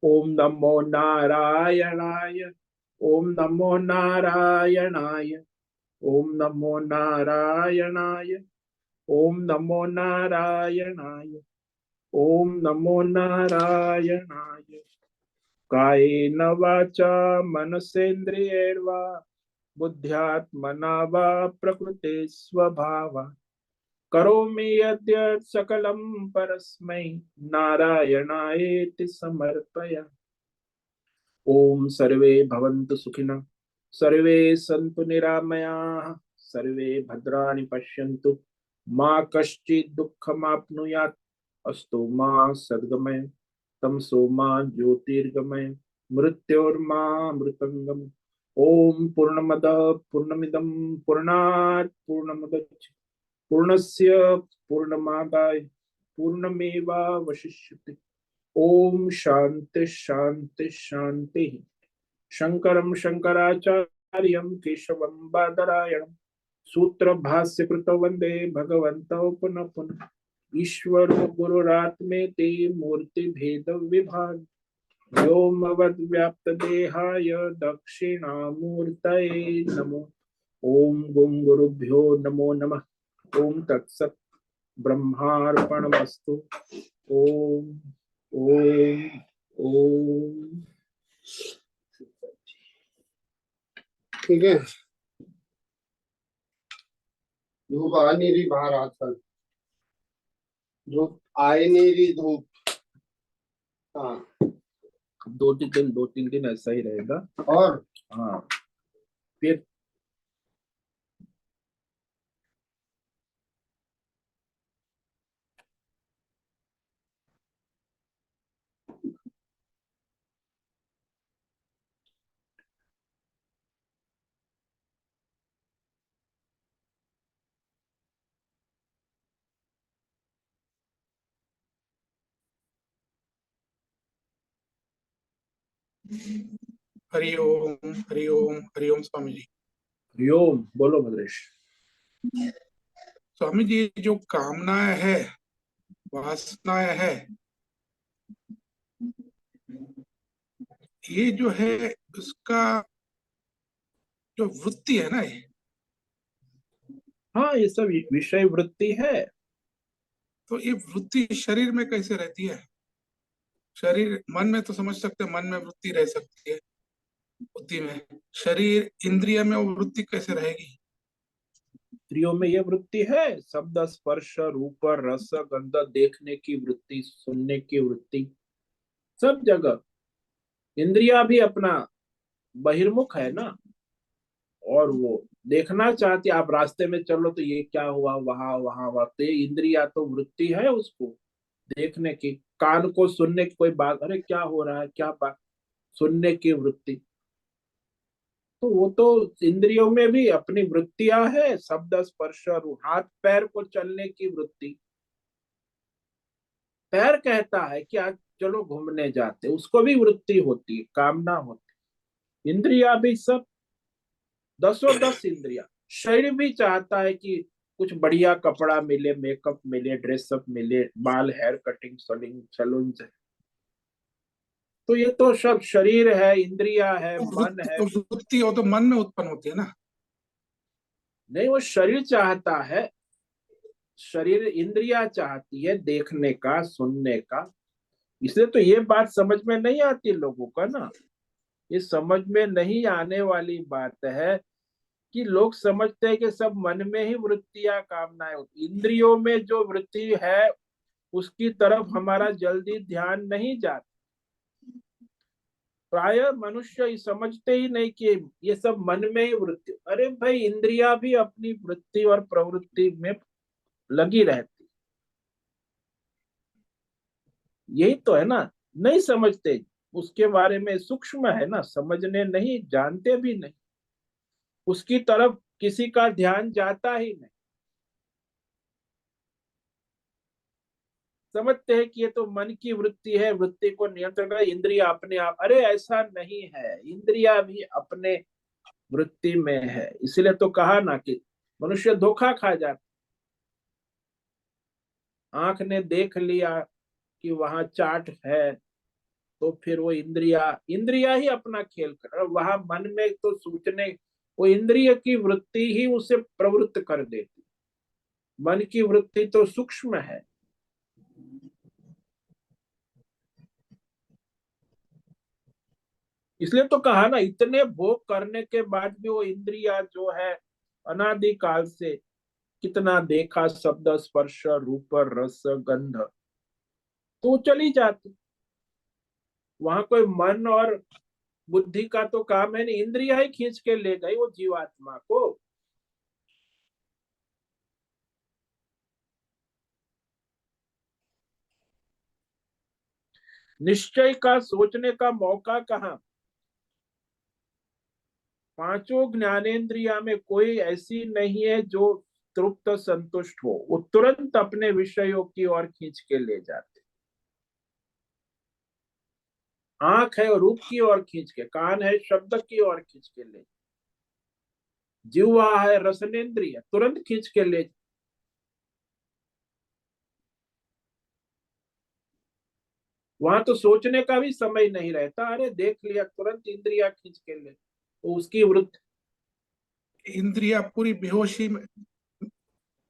S1: ओम नमो नारायणाय, ओम नमो नारायणाय, ओम नमो नारायणाय, ओम नमो नारायणाय, ओम नमो नारायणाय। कायेन वाचा मनसेन्द्रियैर्वा बुद्ध्यात्मना वा प्रकृते स्वभावा करोमि यद्य सकलं परस्मै नारायणायेति समर्पया। ओम सर्वे भवन्तु सुखिनः, सर्वे सन्तु निरामयाः, सर्वे भद्राणि पश्यन्तु, मा कश्चित् दुःखमाप्नुयात्। अस्तु मा सद्गमय, तमसो मा ज्योतिर्गमय, मृत्योर्मा मृतंगम। ओम पूर्णमद पूर्णमिदं पूर्णात् पूर्णमुदच्यते पूर्णस्य पूर्णमादाय पूर्णमेवावशिष्यते। ओम शांति शांति शांति। शंकरं शंकराचार्यं केशवं बादरायणं सूत्र भाष्य कृतो वंदे भगवन्तौ पुनः पुनः। ईश्वरो गुरुरात्मेति मूर्ति भेद विभाग व्योमवद् व्याप्त देहाय दक्षिणामूर्तये नमो। ओम गुं गुरुभ्यो नमो नमः। ओम तत्सत् ब्रह्मार्पणमस्तु। ओम ओम ओम।
S2: ठीक है। धूप आ नहीं रही बाहर आजकल, धूप आए नहीं रही धूप। हाँ,
S1: 2-3 दिन ऐसा ही रहेगा।
S2: और
S1: हाँ फिर
S3: हरि ओम हरि ओम हरि ओम। स्वामी जी,
S1: हरिओम। बोलो भद्रेश।
S3: स्वामी जी, जो कामनाएं है, वासनाएं है, ये जो है उसका जो वृत्ति है ना, ये
S1: हाँ ये सब विषय वृत्ति है।
S3: तो ये वृत्ति शरीर में कैसे रहती है? शरीर मन में तो समझ सकते हैं, मन में वृत्ति रह सकती है, बुद्धि में। शरीर इंद्रिय में वो वृत्ति कैसे रहेगी?
S1: इंद्रियों में ये वृत्ति है, शब्द स्पर्श रूप रस गंध, देखने की वृत्ति, सुनने की वृत्ति, सब जगह। इंद्रिया भी अपना बहिर्मुख है ना, और वो देखना चाहती। आप रास्ते में चलो तो ये क्या हुआ, वहां वहां वहां, तो ये इंद्रिया तो वृत्ति है उसको देखने की। कान को सुनने की कोई बात, अरे क्या हो रहा है, क्या बात, सुनने की वृत्ति। तो वो तो इंद्रियों में भी अपनी वृत्तियां है, शब्द स्पर्श रूप। हाथ पैर को चलने की वृत्ति, पैर कहता है कि आज चलो घूमने जाते, उसको भी वृत्ति होती है, कामना होती। इंद्रिया भी सब 10 इंद्रिया। शरीर भी चाहता है कि कुछ बढ़िया कपड़ा मिले, मेकअप मिले, ड्रेसअप मिले, बाल हेयर कटिंग सलून सलून से। तो ये तो सब शरीर है, इंद्रिया है, मन है।
S3: वृत्ति हो तो मन में उत्पन्न होती है ना।
S1: नहीं, वो शरीर चाहता है, शरीर इंद्रिया चाहती है देखने का, सुनने का। इसलिए तो ये बात समझ में नहीं आती लोगों का ना। ये समझ में नहीं आने वाली बात है कि लोग समझते हैं कि सब मन में ही वृत्तियां कामनाएं होती। इंद्रियों में जो वृत्ति है उसकी तरफ हमारा जल्दी ध्यान नहीं जाता। प्राय मनुष्य ये समझते ही नहीं कि ये सब मन में ही वृत्ति। अरे भाई, इंद्रिया भी अपनी वृत्ति और प्रवृत्ति में लगी रहती, यही तो है ना। नहीं समझते उसके बारे में, सूक्ष्म है ना, समझने नहीं, जानते भी नहीं, उसकी तरफ किसी का ध्यान जाता ही नहीं। समझते हैं कि ये तो मन की वृत्ति है, वृत्ति को नियंत्रण कर इंद्रिया अपने आप। अरे ऐसा नहीं है, इंद्रिया भी अपने वृत्ति में है। इसलिए तो कहा ना कि मनुष्य धोखा खा जाता। आंख ने देख लिया कि वहां चाट है, तो फिर वो इंद्रिया इंद्रिया ही अपना खेल कर वहां मन में तो सोचने, वो इंद्रिय की वृत्ति ही उसे प्रवृत्त कर देती। मन की वृत्ति तो सूक्ष्म है। इसलिए तो कहा ना, इतने भोग करने के बाद भी वो इंद्रिया जो है अनादि काल से कितना देखा, शब्द स्पर्श रूप रस गंध, तो चली जाती। वहां कोई मन और बुद्धि का तो काम है नहीं, इंद्रिया ही खींच के ले गई वो जीवात्मा को। निश्चय का, सोचने का मौका कहाँ। पांचों ज्ञानेंद्रिया में कोई ऐसी नहीं है जो तृप्त संतुष्ट हो, वो तुरंत अपने विषयों की ओर खींच के ले जाते। आंख है रूप की ओर खींच के, कान है शब्द की ओर खींच के ले, जिह्वा है रसनेन्द्रिय, तुरंत खींच के ले। वहां तो सोचने का भी समय नहीं रहता, अरे देख लिया, तुरंत इंद्रिया खींच के ले, तो उसकी वृत्ति।
S3: इंद्रिया पूरी बेहोशी में,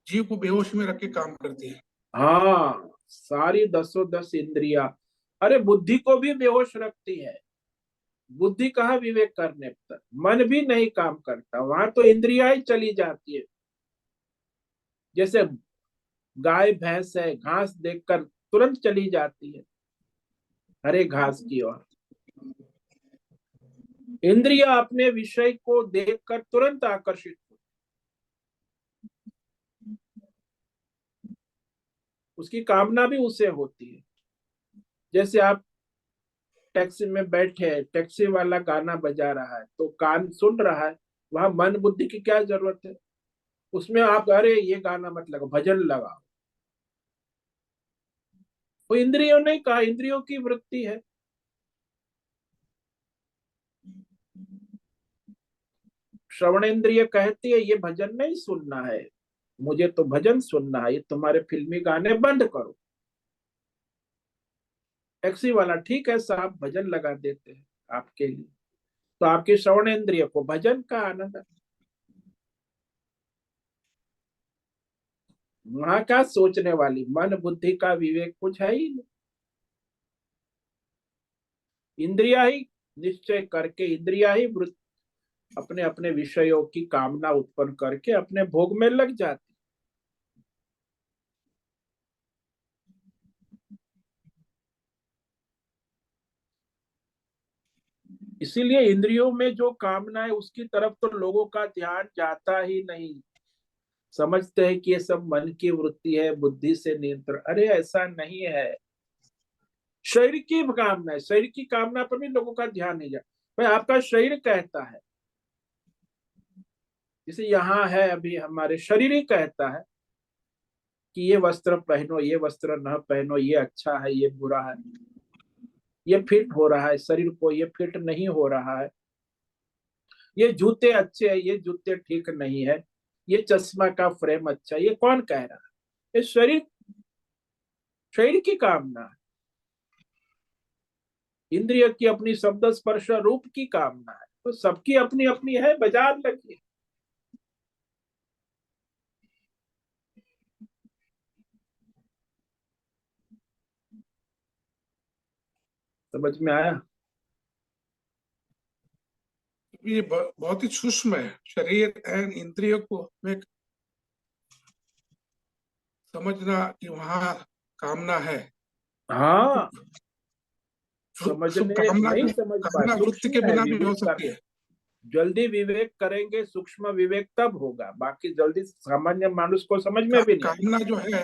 S3: जीव को बेहोशी में रख के काम करती है।
S1: हाँ, सारी 10 इंद्रिया, अरे बुद्धि को भी बेहोश रखती है। बुद्धि कहाँ विवेक करने पर, मन भी नहीं काम करता, वहां तो इंद्रिया ही चली जाती है। जैसे गाय भैंस है, घास देखकर तुरंत चली जाती है हरे घास की ओर। इंद्रिया अपने विषय को देखकर तुरंत आकर्षित हो, उसकी कामना भी उसे होती है। जैसे आप टैक्सी में बैठे, टैक्सी वाला गाना बजा रहा है तो कान सुन रहा है, वहां मन बुद्धि की क्या जरूरत है। उसमें आप अरे ये गाना मत लगाओ, भजन लगाओ, वो इंद्रियों ने कहा, इंद्रियों की वृत्ति है। श्रवणेन्द्रिय कहती है ये भजन नहीं सुनना है, मुझे तो भजन सुनना है, ये तुम्हारे फिल्मी गाने बंद करो। टैक्सी वाला ठीक है साहब, भजन लगा देते हैं आपके लिए, तो आपके श्रवणेन्द्रिय को भजन का आनंद। वहां क्या सोचने वाली, मन बुद्धि का विवेक कुछ है ही नहीं। इंद्रिया ही निश्चय करके, इंद्रिया ही अपने अपने विषयों की कामना उत्पन्न करके अपने भोग में लग जाती। इसीलिए इंद्रियों में जो कामना है उसकी तरफ तो लोगों का ध्यान जाता ही नहीं। समझते हैं कि ये सब मन की वृत्ति है, बुद्धि से नियंत्रण, अरे ऐसा नहीं है। शरीर की कामना है, शरीर की कामना पर भी लोगों का ध्यान नहीं जाता। भाई आपका शरीर कहता है, जैसे यहाँ है अभी हमारे शरीर ही कहता है कि ये वस्त्र पहनो, ये वस्त्र न पहनो, ये अच्छा है, ये बुरा है, ये फिट हो रहा है शरीर को, ये फिट नहीं हो रहा है, ये जूते अच्छे हैं, ये जूते ठीक नहीं है, ये चश्मा का फ्रेम अच्छा है। ये कौन कह रहा है? ये शरीर, शरीर की कामना है। इंद्रिय की अपनी शब्द स्पर्श रूप की कामना है, तो सबकी अपनी अपनी है, बाजार लगी। समझ में आया?
S3: ये बहुत ही सूक्ष्म है, शरीर एंड इंद्रियों को में समझना कि वहाँ कामना है।
S1: हाँ, समझने
S3: कामना
S1: नहीं समझ पाए,
S3: कामना वृत्ति के
S1: सूक्ष्म है,
S3: बिना भी हो
S1: विवेक
S3: सकती
S1: कर,
S3: है।
S1: जल्दी विवेक करेंगे, सूक्ष्म विवेक तब होगा, बाकी जल्दी सामान्य मानुष को समझ में भी नहीं आएगा।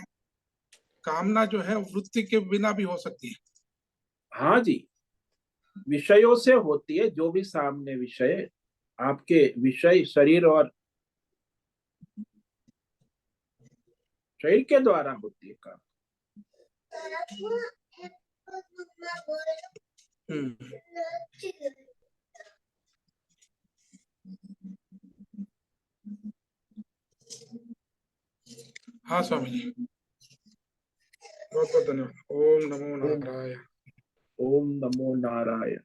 S3: कामना जो है वृत्ति के बिना भी हो सकती है।
S1: हाँ जी, विषयों से होती है, जो भी सामने विषय, आपके विषय शरीर और शरीर के द्वारा होती है काम।
S3: हाँ स्वामी जी, बहुत बहुत धन्यवाद। ओम नमो नारायण।
S1: ओम नमो नारायण।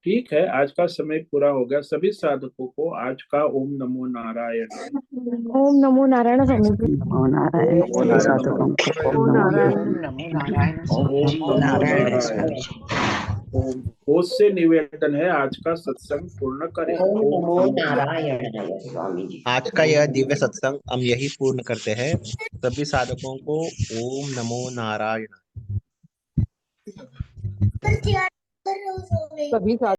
S1: ठीक है, आज का समय पूरा हो गया। सभी साधकों को आज का ओम नमो नारायण।
S4: ओम नमो नारायण स्वामी जी।
S5: नमो नारायण। सभी साधकों को ओम नमो नारायण।
S4: नमो नारायण।
S1: ओम नमो नारायण। ओम बहुत से निवेदन है, आज का सत्संग पूर्ण करें।
S5: ओम
S1: ओम
S5: नमो
S1: नमो
S5: नारायणाय स्वामी जी।
S6: आज का यह दिव्य सत्संग हम यही पूर्ण करते हैं। सभी साधकों को ओम नमो नारायण।
S4: सभी